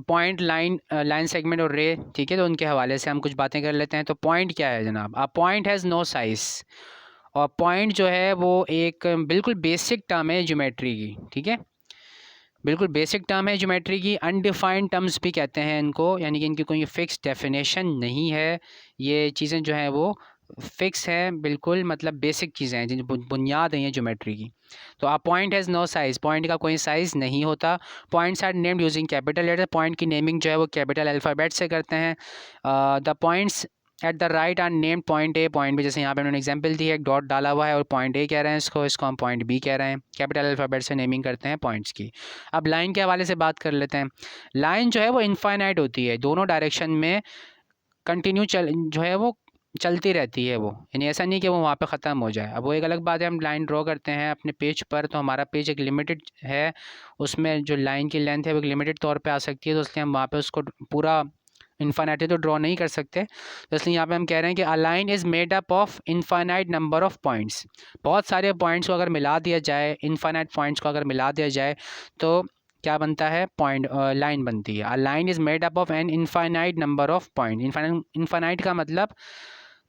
पॉइंट, लाइन सेगमेंट और रे, ठीक है, तो उनके हवाले से हम कुछ बातें कर लेते हैं। तो पॉइंट क्या है जनाब? A point has no size. और पॉइंट जो है वो एक बिल्कुल बेसिक टर्म है ज्योमेट्री की, ठीक है, बिल्कुल बेसिक टर्म है ज्योमेट्री की। अनडिफाइंड टर्म्स भी कहते हैं इनको, यानी कि इनकी कोई फिक्स डेफिनेशन नहीं है। ये चीज़ें जो हैं वो फिक्स हैं बिल्कुल, मतलब बेसिक चीज़ें हैं जिन बुनियाद हैं ये ज्योमेट्री की। तो a point has no size, point का कोई साइज़ नहीं होता। Points are named using capital letter, point की नेमिंग जो है वो कैपिटल अल्फ़ाबेट से करते हैं। The points at the right are named point A, point B, जैसे यहाँ पे उन्होंने एग्जांपल दी है, एक डॉट डाला हुआ है और पॉइंट ए कह रहे हैं इसको हम पॉइंट बी कह रहे हैं। कैपिटल अल्फ़ाबेट से नेमिंग करते हैं पॉइंट्स की। अब लाइन के हवाले से बात कर लेते हैं। लाइन जो है वो इनफाइनाइट होती है, दोनों डायरेक्शन में कंटिन्यू जो है वो चलती रहती है वो, यानी ऐसा नहीं कि वो वहाँ पे ख़त्म हो जाए। अब वो एक अलग बात है, हम लाइन ड्रॉ करते हैं अपने पेज पर, तो हमारा पेज एक लिमिटेड है, उसमें जो लाइन की लेंथ है वो एक लिमिटेड तौर पे आ सकती है, तो इसलिए हम वहाँ पे उसको पूरा इनफाइनाइटली तो ड्रॉ नहीं कर सकते। तो इसलिए यहाँ पे हम कह रहे हैं कि a line is made up of infinite number of points. बहुत सारे पॉइंट्स को अगर मिला दिया जाए, इनफाइनाइट पॉइंट्स को अगर मिला दिया जाए तो क्या बनता है? पॉइंट, लाइन बनती है। A line is made up of an infinite number of point. Infinite का मतलब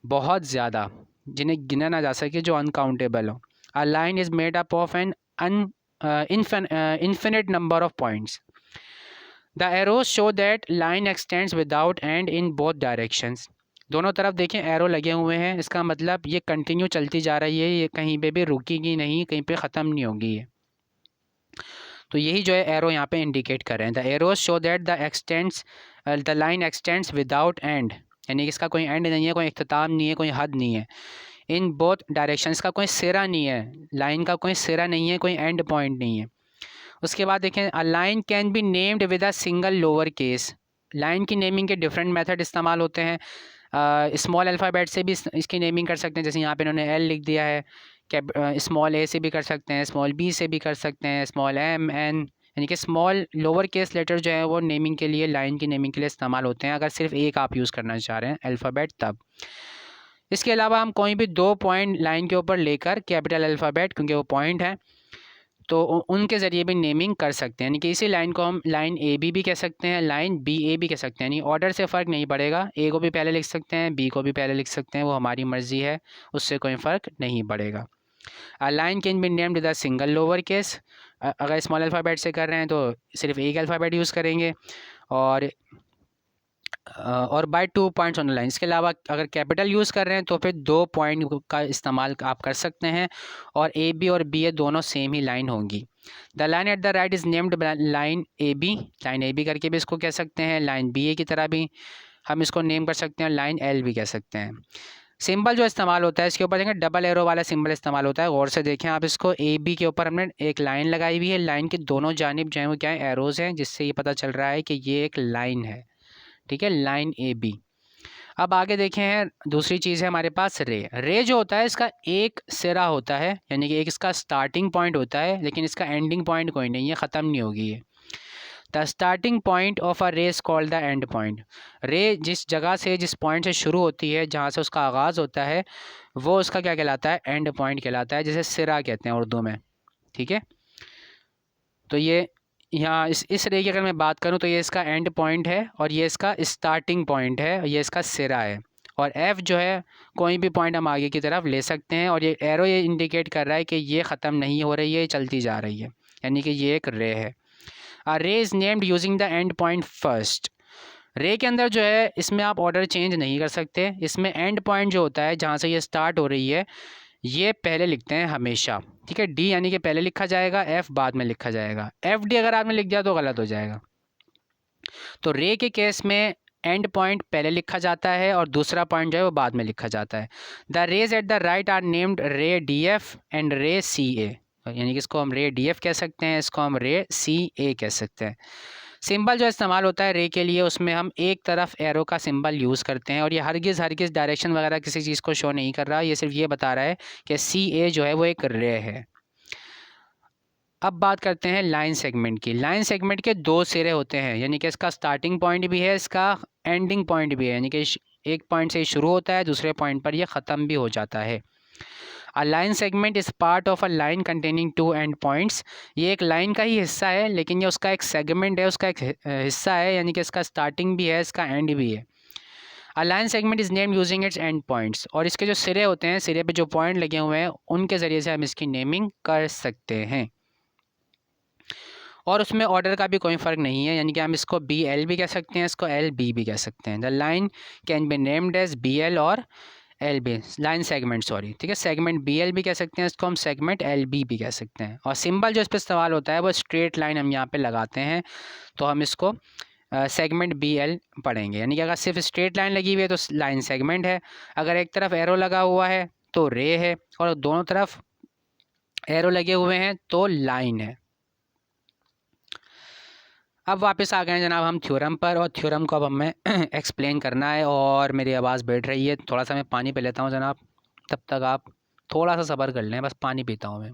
बहुत ज़्यादा, जिन्हें गिना ना जा सके, जो अनकाउंटेबल हो। A line is made up of an infinite number of points. The arrows show that line x tends without and in both directions. दोनों तरफ देखें एरो लगे हुए हैं, इसका मतलब ये कंटिन्यू चलती जा रही है, ये कहीं पे भी रुकेगी नहीं, कहीं पे ख़त्म नहीं होगी ये। तो यही जो है एरो यहाँ पे इंडिकेट कर रहे हैं। The arrows show that the line x tends without and, यानी कि इसका कोई एंड नहीं है, कोई इख्तिताम नहीं है, कोई हद नहीं है। इन बोथ डायरेक्शंस का कोई सिरा नहीं है, लाइन का कोई सिरा नहीं है, कोई एंड पॉइंट नहीं है। उसके बाद देखें, a line can be named with a single lower case. Line की नेमिंग के डिफरेंट मेथड इस्तेमाल होते हैं। स्मॉल अल्फ़ाबेट से भी इसकी नेमिंग कर सकते हैं, जैसे यहाँ पे इन्होंने एल लिख दिया है। स्मॉल ए से भी कर सकते हैं, स्मॉल बी से भी कर सकते हैं, स्मॉल एम, एन, यानी कि स्मॉल लोअर केस लेटर जो है वो नेमिंग के लिए, लाइन की नेमिंग के लिए इस्तेमाल होते हैं, अगर सिर्फ एक आप यूज़ करना चाह रहे हैं अल्फ़ाबेट तब। इसके अलावा हम कोई भी दो पॉइंट लाइन के ऊपर लेकर कैपिटल अल्फ़ाबेट, क्योंकि वो पॉइंट है, तो उनके ज़रिए भी नेमिंग कर सकते हैं। यानी कि इसी लाइन को हम लाइन ए बी भी कह सकते हैं, लाइन बी ए भी कह सकते हैं। यानी ऑर्डर से फ़र्क नहीं पड़ेगा, ए को भी पहले लिख सकते हैं, बी को भी पहले लिख सकते हैं, वो हमारी मर्ज़ी है, उससे कोई फ़र्क नहीं पड़ेगा। A line can be named with a single lower case. अगर स्मॉल अल्फ़ाबेट से कर रहे हैं तो सिर्फ एक अल्फ़ाबेट यूज़ करेंगे, और by 2 points on the line. इसके अलावा अगर कैपिटल यूज़ कर रहे हैं तो फिर 2 पॉइंट का इस्तेमाल आप कर सकते हैं, और ए बी और बी ए दोनों सेम ही लाइन होंगी। The line at the right is named line A B, line A B करके भी इसको कह सकते हैं, लाइन बी ए की तरह भी हम इसको नेम कर सकते हैं, लाइन एल भी कह सकते हैं। सिंबल जो इस्तेमाल होता है इसके ऊपर देखें, डबल एरो वाला सिंबल इस्तेमाल होता है, गौर से देखें आप इसको। ए बी के ऊपर हमने एक लाइन लगाई हुई है, लाइन के दोनों जानिब जो है वो क्या है, एरोज़ हैं, जिससे ये पता चल रहा है कि ये एक लाइन है, ठीक है, लाइन ए बी। अब आगे देखें हैं, दूसरी चीज़ है हमारे पास रे। रे जो होता है इसका एक सिरा होता है, यानी कि एक इसका स्टार्टिंग पॉइंट होता है, लेकिन इसका एंडिंग पॉइंट कोई नहीं है, ख़त्म नहीं होगी ये। The starting point of a ray is called the end point. रे जिस जगह से, जिस पॉइंट से शुरू होती है, जहाँ से उसका आगाज़ होता है, वो उसका क्या कहलाता है? एंड पॉइंट कहलाता है, जिसे सिरा कहते हैं उर्दू में, ठीक है। तो ये यहाँ इस रे की अगर मैं बात करूँ तो ये इसका एंड पॉइंट है, और ये इसका स्टार्टिंग पॉइंट है, ये इसका सिरा है। और एफ़ जो है कोई भी पॉइंट हम आगे की तरफ ले सकते हैं, और ये एरो ये इंडिकेट कर रहा है कि ये ख़त्म नहीं हो रही है, ये चलती जा रही है, यानी कि ये एक रे है। A ray is named using the end point first. Ray के अंदर जो है इसमें आप ऑर्डर चेंज नहीं कर सकते, इसमें एंड पॉइंट जो होता है जहाँ से ये स्टार्ट हो रही है, ये पहले लिखते हैं हमेशा, ठीक है। डी यानी कि पहले लिखा जाएगा, एफ़ बाद में लिखा जाएगा। एफ डी अगर आपने लिख दिया तो गलत हो जाएगा। तो रे के केस में एंड पॉइंट पहले लिखा जाता है और दूसरा पॉइंट जो है वो बाद में लिखा जाता है। The rays at the right are named ray D F and ray C ए। यानी कि इसको हम रे डी एफ कह सकते हैं, इसको हम रे सी ए कह सकते हैं। सिंबल जो इस्तेमाल होता है रे के लिए, उसमें हम एक तरफ एरो का सिंबल यूज़ करते हैं और ये हरगिज़ डायरेक्शन वगैरह किसी चीज़ को शो नहीं कर रहा, ये सिर्फ ये बता रहा है कि सी ए जो है वो एक रे है। अब बात करते हैं लाइन सेगमेंट की। लाइन सेगमेंट के दो सिरे होते हैं, यानी कि इसका स्टार्टिंग पॉइंट भी है, इसका एंडिंग पॉइंट भी है, यानी कि एक पॉइंट से शुरू होता है, दूसरे पॉइंट पर ये ख़त्म भी हो जाता है। A line segment is part of a line containing two and points. ये एक लाइन का ही हिस्सा है, लेकिन ये उसका एक सेगमेंट है, उसका एक हिस्सा है, यानी कि इसका स्टार्टिंग भी है, इसका एंड भी है। A line segment is named using its and points. और इसके जो सिरे होते हैं, सिरे पे जो पॉइंट लगे हुए हैं, उनके ज़रिए से हम इसकी नेमिंग कर सकते हैं। और उसमें ऑर्डर का भी कोई फ़र्क नहीं है, यानी कि हम इसको बी एल भी कह सकते हैं, इसको एल बी भी कह सकते हैं। The line can be named as B L और L B, line segment sorry, ठीक है। सेगमेंट बी एल भी कह सकते हैं, इसको हम सेगमेंट एल बी भी कह सकते हैं। और सिंबल जो इस पर इस्तेमाल होता है वो स्ट्रेट लाइन हम यहाँ पे लगाते हैं, तो हम इसको सेगमेंट बी एल पढ़ेंगे। यानी कि अगर सिर्फ स्ट्रेट लाइन लगी हुई है तो लाइन सेगमेंट है, अगर एक तरफ एरो लगा हुआ है तो रे है, और दोनों तरफ एरो लगे हुए हैं तो लाइन है। अब वापस आ गए हैं जनाब हम थ्योरम पर, और थ्योरम को अब हमें एक्सप्लेन करना है, और मेरी आवाज़ बैठ रही है, थोड़ा सा मैं पानी पी लेता हूँ जनाब, तब तक आप थोड़ा सा सब्र कर लें, बस पानी पीता हूँ मैं।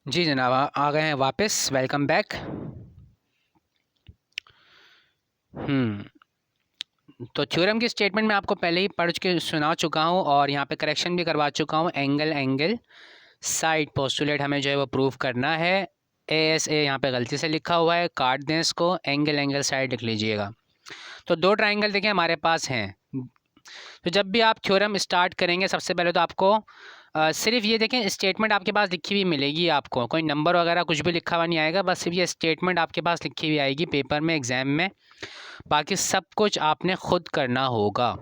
जी जनाब, आ गए हैं वापस, वेलकम बैक। तो थ्योरम की स्टेटमेंट मैं आपको पहले ही पढ़ के सुना चुका हूँ, और यहाँ पे करेक्शन भी करवा चुका हूँ। एंगल साइड पोस्टुलेट हमें जो है वो प्रूव करना है। ASA यहाँ पे गलती से लिखा हुआ है, काट दें इसको, एंगल साइड लिख लीजिएगा। तो दो ट्राइंगल देखें हमारे पास हैं। तो जब भी आप थ्योरम स्टार्ट करेंगे, सबसे पहले तो आपको सिर्फ ये देखें, स्टेटमेंट आपके पास लिखी हुई मिलेगी, आपको कोई नंबर वगैरह कुछ भी लिखा हुआ नहीं आएगा, बस सिर्फ ये स्टेटमेंट आपके पास लिखी हुई आएगी पेपर में, एग्ज़ाम में। बाकी सब कुछ आपने ख़ुद करना होगा।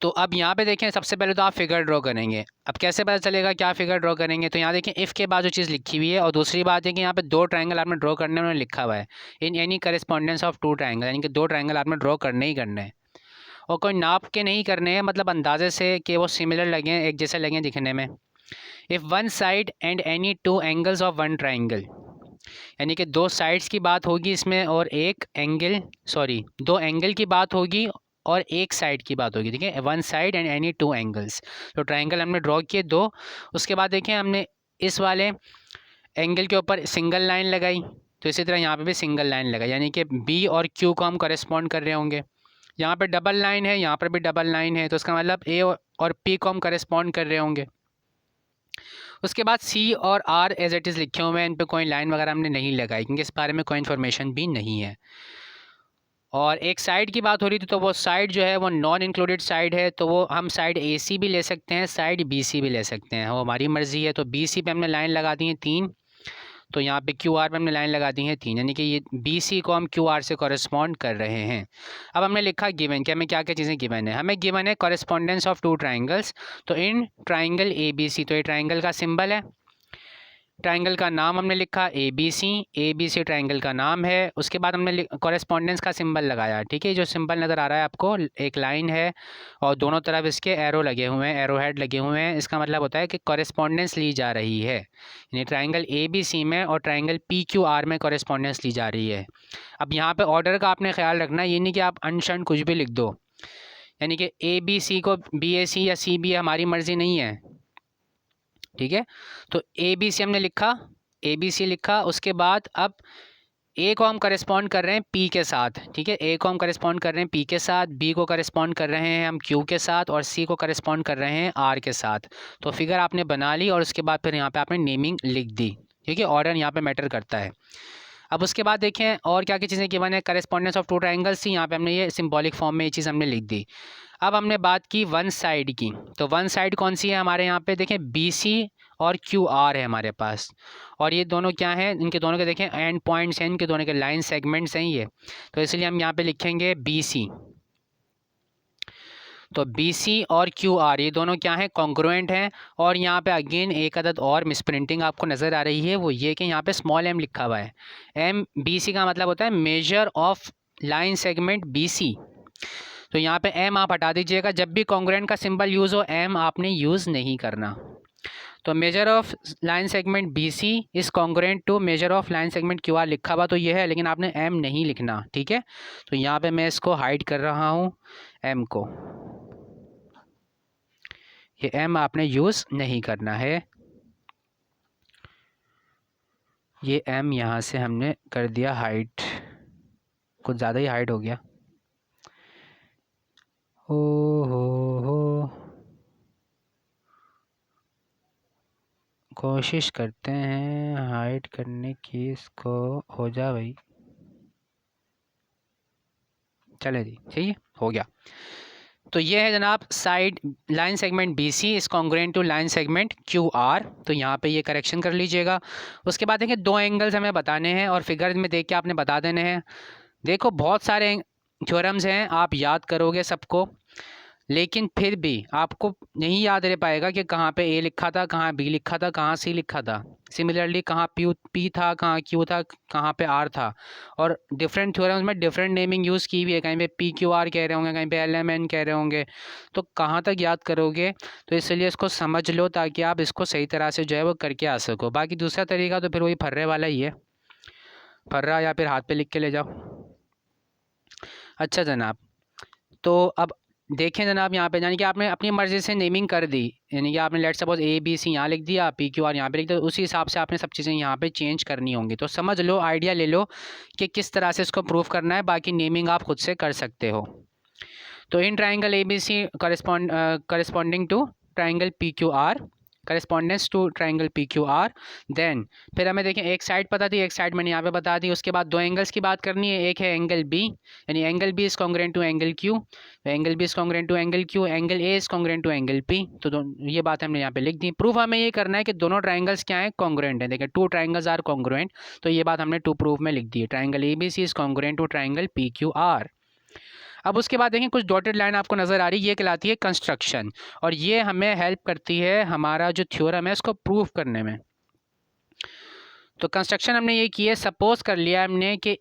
तो अब यहाँ पे देखें, सबसे पहले तो आप फिगर ड्रॉ करेंगे। अब कैसे पता चलेगा क्या फिगर ड्रॉ करेंगे? तो यहाँ देखें, इफ़ के बाद जो चीज़ लिखी हुई है, और दूसरी बात है कि यहाँ पे दो ट्रायंगल आपने ड्रॉ करने में उन्होंने लिखा हुआ है, in any correspondence of two triangle, यानी कि दो ट्रायंगल आपने ड्रॉ करने ही करने हैं, और कोई नाप के नहीं करने हैं, मतलब अंदाजे से कि वो सिमिलर लगें, एक जैसे लगें दिखने में। If one side and any two angles of one triangle, यानी कि दो साइड्स की बात होगी इसमें, और एक एंगल दो एंगल की बात होगी और एक साइड की बात होगी, ठीक है। One side and any two angles, तो ट्राइंगल हमने ड्रॉ किए दो। उसके बाद देखें, हमने इस वाले एंगल के ऊपर सिंगल लाइन लगाई, तो इसी तरह यहाँ पे भी सिंगल लाइन लगाई, यानी कि बी और क्यू को हम करेस्पॉन्ड कर रहे होंगे। यहाँ पे डबल लाइन है, यहाँ पर भी डबल लाइन है, तो इसका मतलब ए और पी को हम करेस्पॉन्ड कर रहे होंगे। उसके बाद सी और आर एज इट इज़ लिखे हुए हैं, इन पर कोई लाइन वगैरह हमने नहीं लगाई, क्योंकि इस बारे में कोई इन्फॉर्मेशन भी नहीं है। और एक साइड की बात हो रही थी, तो वो साइड जो है वो नॉन इंक्लूडेड साइड है, तो वो हम साइड AC भी ले सकते हैं, साइड BC भी ले सकते हैं, वो हमारी मर्ज़ी है। तो BC पे हमने लाइन लगा दी है 3, तो यहाँ पे QR पे हमने लाइन लगा दी है 3, यानी कि ये BC को हम QR से कॉरेस्पॉन्ड कर रहे हैं। अब हमने लिखा गिवन, कि हमें क्या क्या चीज़ें गिवन है। हमें गिवन है कॉरेस्पॉन्डेंस ऑफ टू ट्राइंगल्स, तो इन ट्राइंगल ABC, तो ये ट्राइंगल का सिंबल है, ट्राइंगल का नाम हमने लिखा ABC ट्राइंगल का नाम है। उसके बाद हमने कॉरेस्पॉन्डेंस का सिंबल लगाया, ठीक है। जो सिंबल नज़र आ रहा है आपको, एक लाइन है और दोनों तरफ इसके एरो लगे हुए हैं, एरो हेड लगे हुए हैं, इसका मतलब होता है कि कॉरेस्पॉन्डेंस ली जा रही है, यानी ट्राइंगल ABC में और ट्राइंगल PQR में कॉरेस्पॉन्डेंस ली जा रही है। अब यहाँ पर ऑर्डर का आपने ख्याल रखना, ये नहीं कि आप अनशन कुछ भी लिख दो, यानी कि ABC को BAC या CB हमारी मर्ज़ी नहीं है, ठीक है। तो ABC हमने लिखा, ABC लिखा। उसके बाद अब A को हम करेस्पॉन्ड कर रहे हैं P के साथ, ठीक है। A को हम करेस्पॉन्ड कर रहे हैं P के साथ, B को करेस्पॉन्ड कर रहे हैं हम Q के साथ, और C को करेस्पॉन्ड कर रहे हैं R के साथ। तो फिगर आपने बना ली, और उसके बाद फिर यहाँ पे आपने नेमिंग लिख दी, ठीक है। ऑर्डर यहाँ पे मैटर करता है। अब उसके बाद देखें और क्या क्या चीज़ें गिवन है। करेस्पॉन्डेंस ऑफ टू ट्राइंगल्स थी, यहाँ पे हमने ये सिंबॉलिक फॉर्म में ये चीज़ हमने लिख दी। अब हमने बात की वन साइड की, तो वन साइड कौन सी है हमारे यहाँ पे, देखें BC और QR है हमारे पास, और ये दोनों क्या हैं, इनके दोनों के देखें एंड पॉइंट्स हैं, इनके दोनों के लाइन सेगमेंट्स हैं ये, तो इसलिए हम यहाँ पे लिखेंगे BC। तो बी सी और क्यू आर ये दोनों क्या हैं, कॉन्ग्रुएंट हैं। और यहाँ पे अगेन एक अदद और मिसप्रिंटिंग आपको नज़र आ रही है, वो ये कि यहाँ पे स्मॉल एम लिखा हुआ है। एम बी सी का मतलब होता है measure of line segment B C. तो यहाँ पे एम आप हटा दीजिएगा, जब भी कॉन्ग्रुएंट का सिंबल यूज़ हो एम आपने यूज़ नहीं करना। तो measure of line segment B C is congruent to measure of line segment Q R लिखा हुआ तो ये है, लेकिन आपने एम नहीं लिखना, ठीक है। तो यहाँ पे मैं इसको हाइड कर रहा हूँ एम को, ये एम आपने यूज़ नहीं करना है। ये एम यहाँ से हमने कर दिया हाइड, कुछ ज़्यादा ही हाइड हो गया। ओ हो कोशिश करते हैं हाइड करने की, इसको हो जा भाई, चले जी, ठीक है, हो गया। तो ये है जनाब side line segment B C is congruent to line segment Q R. तो यहाँ पे ये करेक्शन कर लीजिएगा। उसके बाद देखिए दो एंगल्स हमें बताने हैं और फिगर में देख के आपने बता देने हैं। देखो बहुत सारे थ्योरम्स हैं, आप याद करोगे सबको, लेकिन फिर भी आपको नहीं याद रह पाएगा कि कहाँ पे ए लिखा था, कहाँ बी लिखा था, कहाँ सी लिखा था। सिमिलरली कहाँ पी था, कहाँ क्यू था, कहाँ पे आर था। और डिफरेंट थ्योरम्स में डिफरेंट नेमिंग यूज़ की हुई है, कहीं पे पी क्यू आर कह रहे होंगे, कहीं पे एल एम एन कह रहे होंगे। तो कहाँ तक याद करोगे, तो इसलिए इसको समझ लो ताकि आप इसको सही तरह से जो है वो करके आ सको। बाकी दूसरा तरीका तो फिर वही फर्रे वाला ही है, फर्रा या फिर हाथ पे लिख के ले जाओ। अच्छा जनाब, तो अब देखें जनाब, यहाँ पे यानी कि आपने अपनी मर्ज़ी से नेमिंग कर दी, यानी कि आपने let suppose A B C यहाँ लिख दिया, पी क्यू आर यहाँ पे लिख दिया, उसी हिसाब से आपने सब चीज़ें यहाँ पे चेंज करनी होंगी। तो समझ लो, आइडिया ले लो कि किस तरह से इसको प्रूव करना है, बाकी नेमिंग आप खुद से कर सकते हो। तो in triangle A B C corresponding to triangle P Q R, correspondence to triangle P Q R. Then फिर हमें देखें एक साइड पता थी, एक साइड मैंने यहाँ पे बता दी। उसके बाद दो एंगल्स की बात करनी है, एक है एंगल बी, यानी angle B is congruent to angle Q, angle B is congruent to angle Q, angle A is congruent to angle P. तो ये बात हमने यहाँ पे लिख दी। प्रूफ हमें ये करना है कि दोनों ट्राइंगल्स क्या हैं, कॉन्ग्रुएंट है। देखिए टू ट्राइंगल्स आर कॉन्ग्रुएंट, तो ये बात हमने टू प्रूफ में लिख दी है। Triangle A B C is congruent to triangle P Q R. अब उसके बाद देखें कुछ डॉटेड लाइन आपको नज़र आ रही है, ये कहलाती है कंस्ट्रक्शन, और ये हमें हेल्प करती है हमारा जो थ्योरम है इसको प्रूव करने में। तो कंस्ट्रक्शन हमने ये की है, सपोज कर लिया हमने कि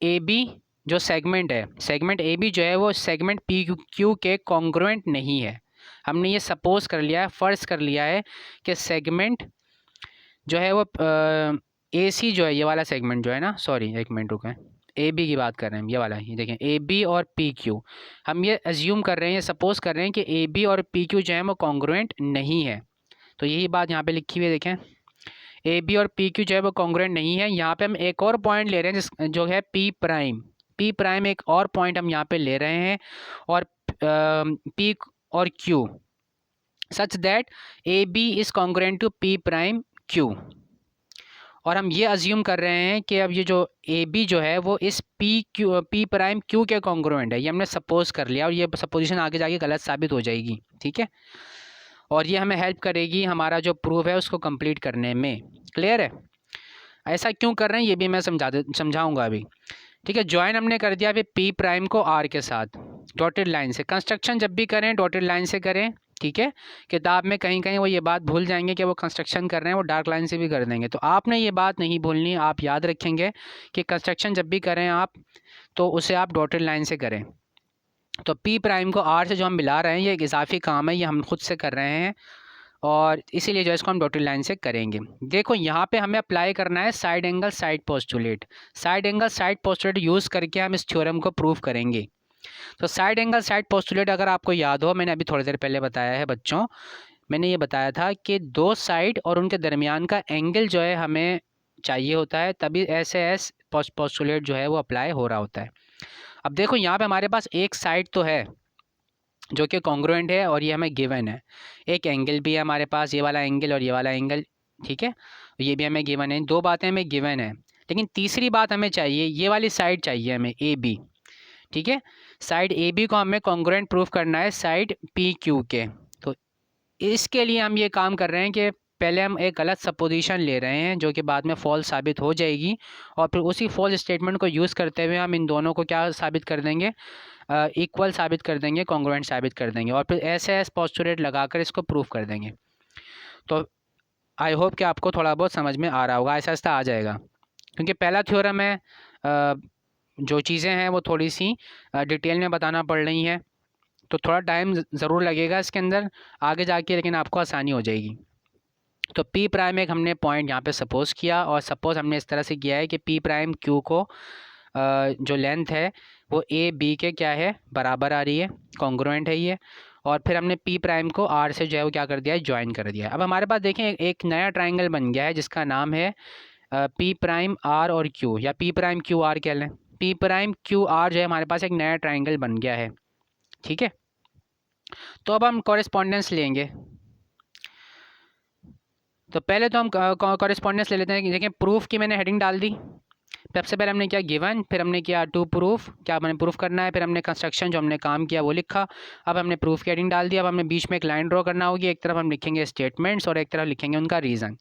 ए बी जो सेगमेंट है, सेगमेंट ए बी जो है वो सेगमेंट पी क्यू के कॉन्ग्रुएंट नहीं है। हमने ये सपोज कर लिया है, फ़र्ज़ कर लिया है कि सेगमेंट जो है वो ए सी जो है, ये वाला सेगमेंट जो है ना, सॉरी एक मिनट रुकें, ए बी की बात कर रहे हैं, ये वाला ही देखें, ए बी और पी क्यू, हम ये एज्यूम कर रहे हैं, सपोज़ कर रहे हैं कि ए बी और पी क्यू जो है वो कॉन्ग्रुएंट नहीं है। तो यही बात यहाँ पे लिखी हुई है, देखें ए बी और पी क्यू जो है वो कॉन्ग्रुएंट नहीं है। यहाँ पे हम एक और पॉइंट ले रहे हैं जो है पी प्राइम, पी प्राइम एक और पॉइंट हम यहाँ पे ले रहे हैं, और पी और Q such that A B is congruent to P prime Q. और हम ये अज्यूम कर रहे हैं कि अब ये जो ए बी जो है वो इस पी प्राइम क्यू के कॉन्ग्रुएंट है, ये हमने सपोज कर लिया, और ये सपोजिशन आगे जाके गलत साबित हो जाएगी, ठीक है। और ये हमें हेल्प करेगी हमारा जो प्रूफ है उसको कंप्लीट करने में। क्लियर है? ऐसा क्यों कर रहे हैं ये भी मैं समझाऊंगा अभी, ठीक है। ज्वाइन हमने कर दिया अभी पी प्राइम को आर के साथ डॉटेड लाइन से। कंस्ट्रक्शन जब भी करें डॉटेड लाइन से करें, ठीक है। किताब में कहीं कहीं वो ये बात भूल जाएंगे कि वो कंस्ट्रक्शन कर रहे हैं, वो डार्क लाइन से भी कर देंगे। तो आपने ये बात नहीं भूलनी, आप याद रखेंगे कि कंस्ट्रक्शन जब भी करें आप, तो उसे आप डॉटेड लाइन से करें। तो पी प्राइम को आर से जो हम मिला रहे हैं ये एक इजाफी काम है, ये हम खुद से कर रहे हैं, और इसीलिए जो है इसको हम डॉटेड लाइन से करेंगे। देखो यहाँ पे हमें अप्लाई करना है side angle side postulate. Side angle side postulate use करके हम इस थ्योरम को प्रूव करेंगे। तो साइड एंगल साइड पोस्टुलेट अगर आपको याद हो, मैंने अभी थोड़ी देर पहले बताया है बच्चों, मैंने ये बताया था कि दो साइड और उनके दरमियान का एंगल जो है हमें चाहिए होता है, तभी ऐसे एस पोस्टुलेट जो है वो अप्लाई हो रहा होता है। अब देखो यहाँ पे हमारे पास एक साइड तो है जो कि कॉन्ग्रुएंट है, और ये हमें गिवन है। एक एंगल भी है हमारे पास, ये वाला एंगल और ये वाला एंगल, ठीक है, ये भी हमें गिवन है। दो बातें हमें गिवन है, लेकिन तीसरी बात हमें चाहिए, ये वाली साइड चाहिए हमें ए बी, ठीक है। साइड ए बी को हमें कॉन्ग्रुएंट प्रूफ करना है साइड पी क्यू के। तो इसके लिए हम ये काम कर रहे हैं कि पहले हम एक गलत सपोजिशन ले रहे हैं जो कि बाद में फॉल्स साबित हो जाएगी, और फिर उसी फॉल्स स्टेटमेंट को यूज़ करते हुए हम इन दोनों को क्या साबित कर देंगे, इक्वल साबित कर देंगे, कॉन्ग्रुएंट साबित कर देंगे, और फिर ऐसे पोस्टुलेट लगाकर इसको प्रूफ कर देंगे। तो आई होप कि आपको थोड़ा बहुत समझ में आ रहा होगा, ऐसा ऐसा आ जाएगा, क्योंकि पहला थ्योरम है, जो चीज़ें हैं वो थोड़ी सी डिटेल में बताना पड़ रही हैं, तो थोड़ा टाइम ज़रूर लगेगा इसके अंदर आगे जाके, लेकिन आपको आसानी हो जाएगी। तो पी प्राइम एक हमने पॉइंट यहाँ पे सपोज़ किया, और सपोज़ हमने इस तरह से किया है कि पी प्राइम क्यू को जो लेंथ है वो ए बी के क्या है, बराबर आ रही है, कॉन्ग्रुएंट है ये, और फिर हमने पी प्राइम को आर से जो है वो क्या कर दिया है, ज्वाइन कर दिया है। अब हमारे पास देखें एक नया ट्राइंगल बन गया है जिसका नाम है पी प्राइम आर और क्यू, या पी प्राइम क्यू आर कह लें। पी प्राइम क्यू आर जो है हमारे पास एक नया ट्राइंगल बन गया है, ठीक है। तो अब हम कॉरेस्पॉन्डेंस लेंगे। तो पहले तो हम कॉरेस्पॉन्डेंस ले लेते हैं। देखें प्रूफ की मैंने हेडिंग डाल दी। सबसे पहले हमने किया गिवन, फिर हमने किया टू प्रूफ, क्या हमने प्रूफ करना है, फिर हमने कंस्ट्रक्शन जो हमने काम किया वो लिखा। अब हमने प्रूफ की हेडिंग डाल दी। अब हमें बीच में एक लाइन ड्रॉ करना होगी, एक तरफ हम लिखेंगे स्टेटमेंट्स और एक तरफ लिखेंगे उनका रीज़न।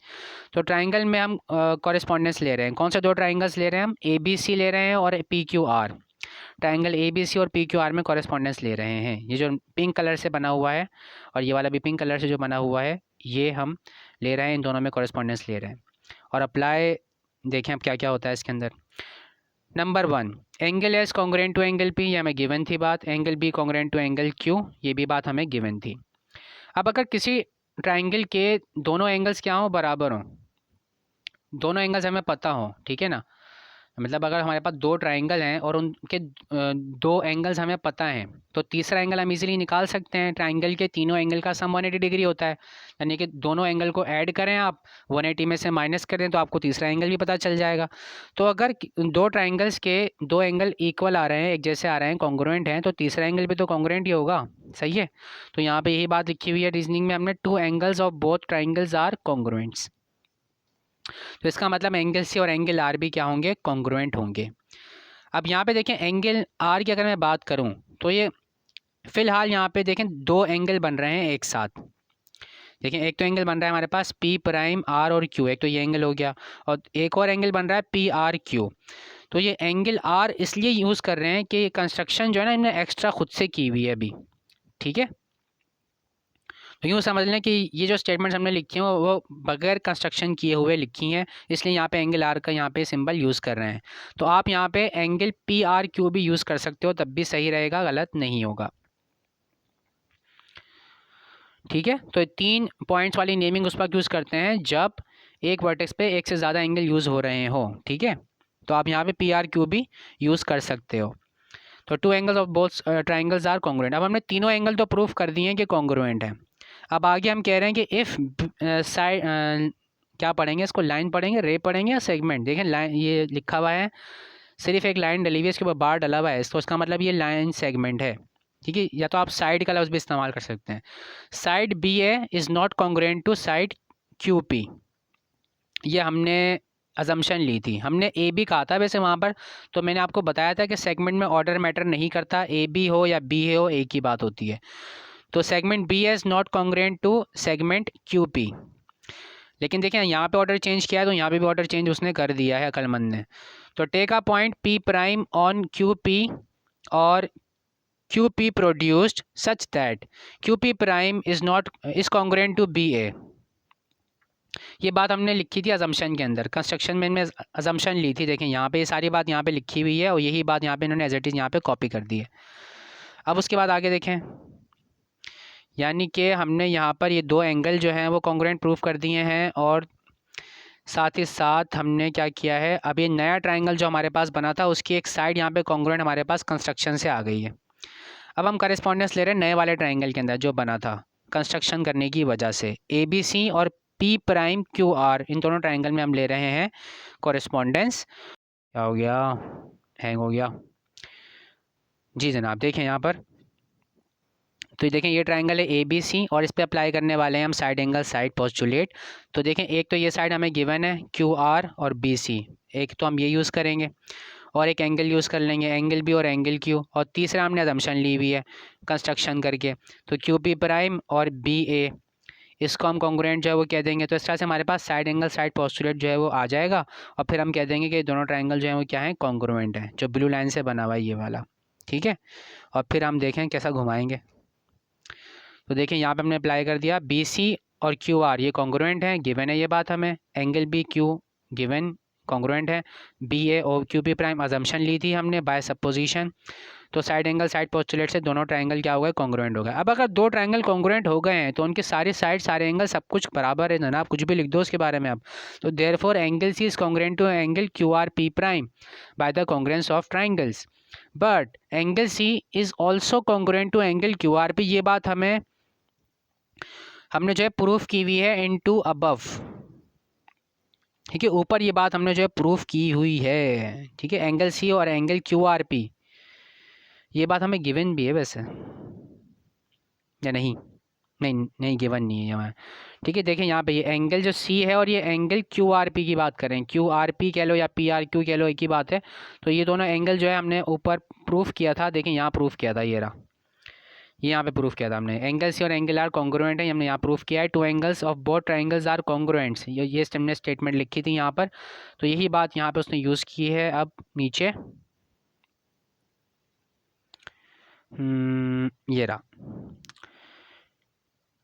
तो ट्राइंगल में हम कॉरेस्पॉन्डेंस ले रहे हैं। कौन से दो ट्राइंगल्स ले रहे हैं हम, ABC ले रहे हैं और PQR। ट्राइंगल ABC और PQR में कॉरेस्पॉन्डेंस ले रहे हैं। ये जो पिंक कलर से बना हुआ है और ये वाला भी पिंक कलर से जो बना हुआ है, ये हम ले रहे हैं, इन दोनों में कॉरेस्पॉन्डेंस ले रहे हैं। और अप्लाई देखें अब क्या क्या होता है इसके अंदर। Number 1, angle S congruent to angle P, ये हमें गिवन थी बात। Angle B congruent to angle Q, ये भी बात हमें गिवन थी। अब अगर किसी ट्राइंगल के दोनों एंगल्स क्या हों, बराबर हों, दोनों एंगल्स हमें पता हों, ठीक है ना, मतलब अगर हमारे पास दो ट्राइंगल हैं और उनके दो एंगल्स हमें पता हैं, तो तीसरा एंगल हम इजीली निकाल सकते हैं। ट्राइंगल के तीनों एंगल का सम 180 डिग्री होता है, यानी कि दोनों एंगल को ऐड करें आप, 180 में से माइनस करें तो आपको तीसरा एंगल भी पता चल जाएगा। तो अगर दो ट्राइंगल्स के दो एंगल इक्वल आ रहे हैं, एक जैसे आ रहे हैं, कॉन्ग्रुएंट हैं, तो तीसरा एंगल भी तो कॉन्ग्रुएंट ही होगा, सही है। तो यहाँ पर यही बात लिखी हुई है रीजनिंग में, हमने two angles of both triangles are congruents. तो इसका मतलब एंगल C और एंगल R भी क्या होंगे, कॉन्ग्रुएंट होंगे। अब यहाँ पे देखें एंगल R की अगर मैं बात करूँ तो ये फ़िलहाल यहाँ पे देखें दो एंगल बन रहे हैं एक साथ। देखें एक तो एंगल बन रहा है हमारे पास P प्राइम R और Q, एक तो ये एंगल हो गया, और एक और एंगल बन रहा है PRQ। तो ये एंगल R इसलिए यूज़ कर रहे हैं कि कंस्ट्रक्शन जो है ना इन्हें एक्स्ट्रा खुद से की हुई है अभी, ठीक है। तो यूँ समझ लें कि ये जो स्टेटमेंट्स हमने लिखी हैं वो बगैर कंस्ट्रक्शन किए हुए लिखी हैं, इसलिए यहाँ पे एंगल आर का यहाँ पे सिंबल यूज़ कर रहे हैं। तो आप यहाँ पे एंगल PRQ भी यूज़ कर सकते हो, तब भी सही रहेगा, गलत नहीं होगा, ठीक है। तो 3 पॉइंट्स वाली नेमिंग उस पर यूज़ करते हैं जब एक वर्टेक्स पे एक से ज़्यादा एंगल यूज़ हो रहे हो, ठीक है। तो आप यहाँ पे PRQ भी यूज़ कर सकते हो। तो two angles of both triangles are congruent. अब हमने तीनों एंगल तो प्रूफ कर दिए हैं कि कॉन्ग्रुएंट है। अब आगे हम कह रहे हैं कि इफ़ साइड क्या पढ़ेंगे इसको, लाइन पढ़ेंगे, रे पढ़ेंगे या सेगमेंट। देखें लाइन ये लिखा हुआ है, सिर्फ एक लाइन डली हुई है, इसके ऊपर बार डला हुआ है, तो इसका मतलब ये लाइन सेगमेंट है, ठीक है। या तो आप साइड का लफ्ज़ भी इस्तेमाल कर सकते हैं। Side BA is not congruent to side QP, ये हमने अजम्पशन ली थी। हमने AB कहा था वैसे वहाँ पर, तो मैंने आपको बताया था कि सेगमेंट में ऑर्डर मैटर नहीं करता, AB हो या BA हो एक ही बात होती है। तो segment BA is not congruent to segment QP। लेकिन देखें यहाँ पे ऑर्डर चेंज किया है, तो यहाँ पे भी ऑर्डर चेंज उसने कर दिया है अक्लमंद ने। तो take a point P prime on QP और QP produced such that QP prime is congruent to BA। ये बात हमने लिखी थी अजम्पशन के अंदर, कंस्ट्रक्शन में मैं अजम्पशन ली थी। देखें यहाँ पे ये सारी बात यहाँ पे लिखी हुई है और यही बात यहाँ पे इन्होंने एज इट इज़ यहाँ पे कॉपी कर दी है। अब उसके बाद आगे देखें, यानी कि हमने यहाँ पर ये दो एंगल जो हैं वो कॉन्ग्रुएंट प्रूफ कर दिए हैं, और साथ ही साथ हमने क्या किया है, अब ये नया ट्राइंगल जो हमारे पास बना था उसकी एक साइड यहाँ पे कॉन्ग्रुएंट हमारे पास कंस्ट्रक्शन से आ गई है। अब हम करेस्पॉन्डेंस ले रहे हैं नए वाले ट्राइंगल के अंदर जो बना था कंस्ट्रक्शन करने की वजह से। ABC और P प्राइम QR, इन दोनों ट्राइंगल में हम ले रहे हैं कॉरेस्पॉन्डेंस। क्या हो गया, हैंग हो गया जी जनाब। देखें यहाँ पर, तो ये देखें ये ट्राइंगल है ABC और इस पे अप्लाई करने वाले हैं हम साइड एंगल साइड पोस्टुलेट। तो देखें एक तो ये साइड हमें गिवन है QR और BC, एक तो हम ये यूज़ करेंगे और एक एंगल यूज़ कर लेंगे एंगल B और एंगल Q, और तीसरा हमने अजम्पशन ली हुई है कंस्ट्रक्शन करके, तो QP प्राइम और BA इसको हम कॉन्ग्रुएंट जो है वो कह देंगे। तो इस तरह से हमारे पास साइड एंगल साइड पोस्टुलेट जो है वो आ जाएगा और फिर हम कह देंगे कि दोनों ट्राइंगल जो है वो क्या है, कॉन्ग्रुएंट है, जो ब्लू लाइन से बना हुआ है ये वाला, ठीक है। और फिर हम देखें कैसा घुमाएंगे। तो देखें यहाँ पे हमने अप्लाई कर दिया, बी सी और क्यू आर ये कॉन्ग्रुएंट है, गिवन है ये बात हमें। Angle B Q given congruent है। बी ए और क्यू पी प्राइम अजम्पशन ली थी हमने बाय सपोजिशन। तो साइड एंगल साइड पोस्टुलेट से दोनों ट्राइंगल क्या हो गए, कॉन्ग्रुएंट हो गए। अब अगर दो ट्राइंगल कॉन्ग्रुएंट हो गए हैं तो उनके सारे साइड सारे एंगल सब कुछ बराबर है ना, आप कुछ भी लिख दो उसके बारे में आप। तो therefore angle C is congruent to angle Q R P prime by the congruence of triangles, but angle C is also congruent to angle Q R P. ये बात हमने जो है प्रूफ की हुई है इनटू अबव, ठीक है, ऊपर ये बात हमने जो है प्रूफ की हुई है, ठीक है। एंगल सी और एंगल क्यू आर पी ये बात हमें गिवन भी है वैसे, या नहीं, नहीं गिवन नहीं है यहाँ, ठीक है। देखें यहाँ पे ये एंगल जो सी है और ये एंगल क्यू आर पी की बात करें, क्यू आर पी कह लो या पी आर क्यू कह लो, एक ही बात है। तो ये दोनों एंगल जो है हमने ऊपर प्रूफ किया था, देखें यहाँ प्रूफ किया था, ये रहा, ये यहाँ पे प्रूफ किया था हमने। एंगल सी और एंगल आर कॉन्ग्रुएंट है, हमने यहाँ प्रूफ किया है। Two angles of both triangles are congruents, ये हमने स्टेटमेंट लिखी थी यहाँ पर। तो यही बात यहाँ पे उसने यूज़ की है। अब नीचे ये रहा,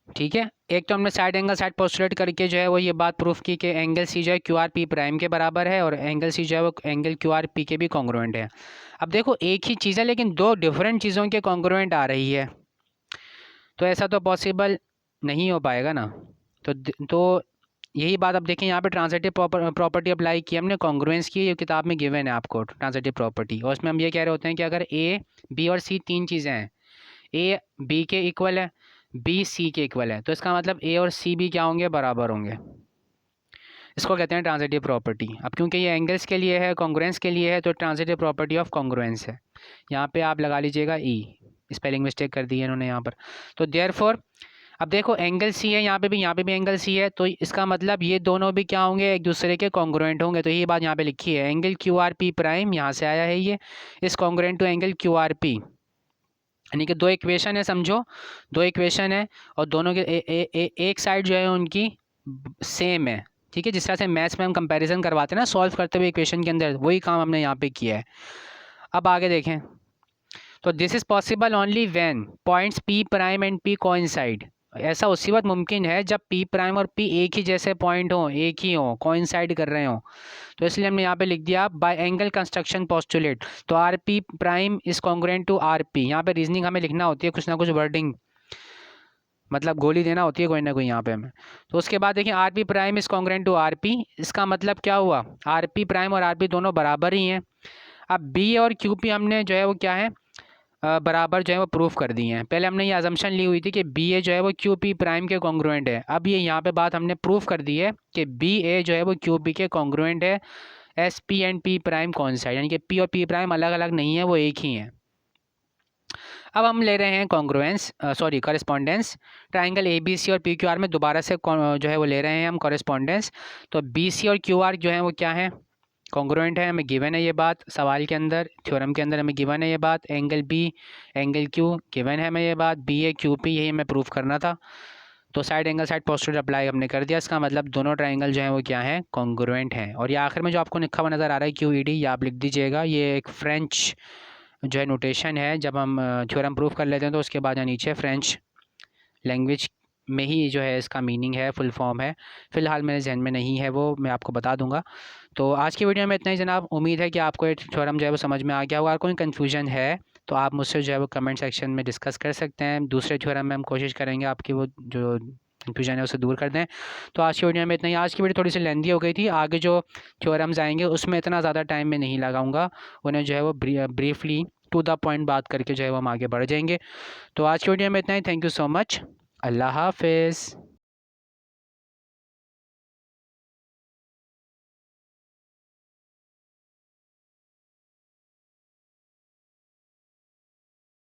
ठीक है। एक तो हमने साइड एंगल साइड पोस्टुलेट करके जो है वो ये बात प्रूफ की कि एंगल सी जो है क्यू आर पी प्राइम के बराबर है और एंगल सी जो है वो एंगल क्यू आर पी के भी कॉन्ग्रुएंट है। अब देखो एक ही चीज़ है लेकिन दो डिफरेंट चीज़ों के कॉन्ग्रुएंट आ रही है, तो ऐसा तो पॉसिबल नहीं हो पाएगा ना। तो यही बात अब देखें यहाँ पे ट्रांजिटिव प्रॉपर्टी अप्लाई की हमने, कॉन्ग्रुएंस की, ये किताब में गिवन है आपको ट्रांजिटिव प्रॉपर्टी। और उसमें हम ये कह रहे होते हैं कि अगर ए बी और सी तीन चीज़ें हैं, ए बी के इक्वल है, बी सी के इक्वल है, तो इसका मतलब ए और सी भी क्या होंगे, बराबर होंगे। इसको कहते हैं ट्रांजिटिव प्रॉपर्टी। अब क्योंकि ये एंगल्स के लिए है, कॉन्ग्रुएंस के लिए है, तो ट्रांजिटिव प्रॉपर्टी ऑफ कॉन्ग्रुएंस है। यहाँ पे आप लगा लीजिएगा ई, स्पेलिंग मिस्टेक कर दी है इन्होंने यहाँ पर। तो देयरफॉर अब देखो एंगल सी है, यहाँ पे भी एंगल सी है, तो इसका मतलब ये दोनों भी क्या होंगे, एक दूसरे के कॉन्ग्रुएंट होंगे। तो ये बात यहाँ पे लिखी है, angle Q R P prime यहाँ से आया है, ये is congruent to angle Q R P, यानी कि दो इक्वेशन है, समझो दो इक्वेशन है और दोनों के एक साइड जो है उनकी सेम है, ठीक है। जिस तरह से मैथ्स में हम कंपैरिजन करवाते हैं ना सॉल्व करते हुए इक्वेशन के अंदर, वही काम हमने यहाँ पे किया है। अब आगे देखें, तो this is possible only when points P prime and P coincide. ऐसा उसी वक्त मुमकिन है जब पी प्राइम और पी एक ही जैसे पॉइंट हों, एक ही हों, कोइंसाइड कर रहे हों। तो इसलिए हमने यहाँ पे लिख दिया बाय एंगल कंस्ट्रक्शन पोस्टुलेट। तो R P prime is congruent to R P, यहाँ पे रीजनिंग हमें लिखना होती है, कुछ ना कुछ वर्डिंग मतलब गोली देना होती है कोई ना कोई यहाँ पे हमें। तो उसके बाद देखिए R P prime is congruent to R P, इसका मतलब क्या हुआ, आर पी प्राइम और आर पी दोनों बराबर ही हैं। अब बी और क्यू पी हमने जो है वो क्या है, बराबर जो है वो प्रूफ कर दिए हैं। पहले हमने ये अजम्पशन ली हुई थी कि बी ए जो है वो क्यू पी प्राइम के कॉन्ग्रुएंट है, अब ये यहाँ पे बात हमने प्रूफ कर दी है कि बी ए जो है वो क्यू पी के कॉन्ग्रुएंट है, S P and P prime coincide, यानी कि पी और पी प्राइम अलग अलग नहीं है, वो एक ही हैं। अब हम ले रहे हैं congruence correspondence, triangle A B C और पी क्यू आर में दोबारा से जो है वो ले रहे हैं हम कॉरेस्पॉन्डेंस। तो बी सी और क्यू आर जो है वो क्या है, कॉन्ग्रुएंट है, हमें गिवन है ये बात सवाल के अंदर, थ्योरम के अंदर हमें गिवन है ये बात। Angle B angle Q given है हमें ये बात, बी ए क्यू पी यही हमें प्रूफ करना था। तो side angle side postulate apply हमने कर दिया, इसका मतलब दोनों ट्राइंगल जो हैं वो क्या हैं, कॉन्ग्रुएंट हैं। और ये आखिर में जो आपको लिखा हुआ नज़र आ रहा है क्यू ई डी, ये आप लिख दीजिएगा, ये एक फ्रेंच जो है नोटेशन है, जब हम थ्योरम प्रूफ कर लेते हैं तो उसके बाद यहाँ नीचे फ्रेंच लैंग्वेज में ही जो है इसका मीनिंग है, फुल फॉर्म है। फ़िलहाल मेरे जहन में नहीं है, वो मैं आपको बता दूंगा। तो आज की वीडियो में इतना ही जनाब, उम्मीद है कि आपको ये थ्योरम जो है वो समझ में आ गया होगा। अगर कोई कन्फ्यूजन है तो आप मुझसे जो है वो कमेंट सेक्शन में डिस्कस कर सकते हैं। दूसरे थ्योरम में हम कोशिश करेंगे आपकी वो जो कन्फ्यूजन है उसे दूर कर दें। तो आज की वीडियो में इतना ही। आज की वीडियो थोड़ी सी लेंदी हो गई थी, आगे जो थ्योरम्स आएंगे उसमें इतना ज़्यादा टाइम में नहीं लगाऊंगा, उन्हें जो है वो ब्रीफली टू द पॉइंट बात करके जो है वो हम आगे बढ़ जाएंगे। तो आज की वीडियो में इतना ही। Thank you so much. अल्लाह हाफिज़।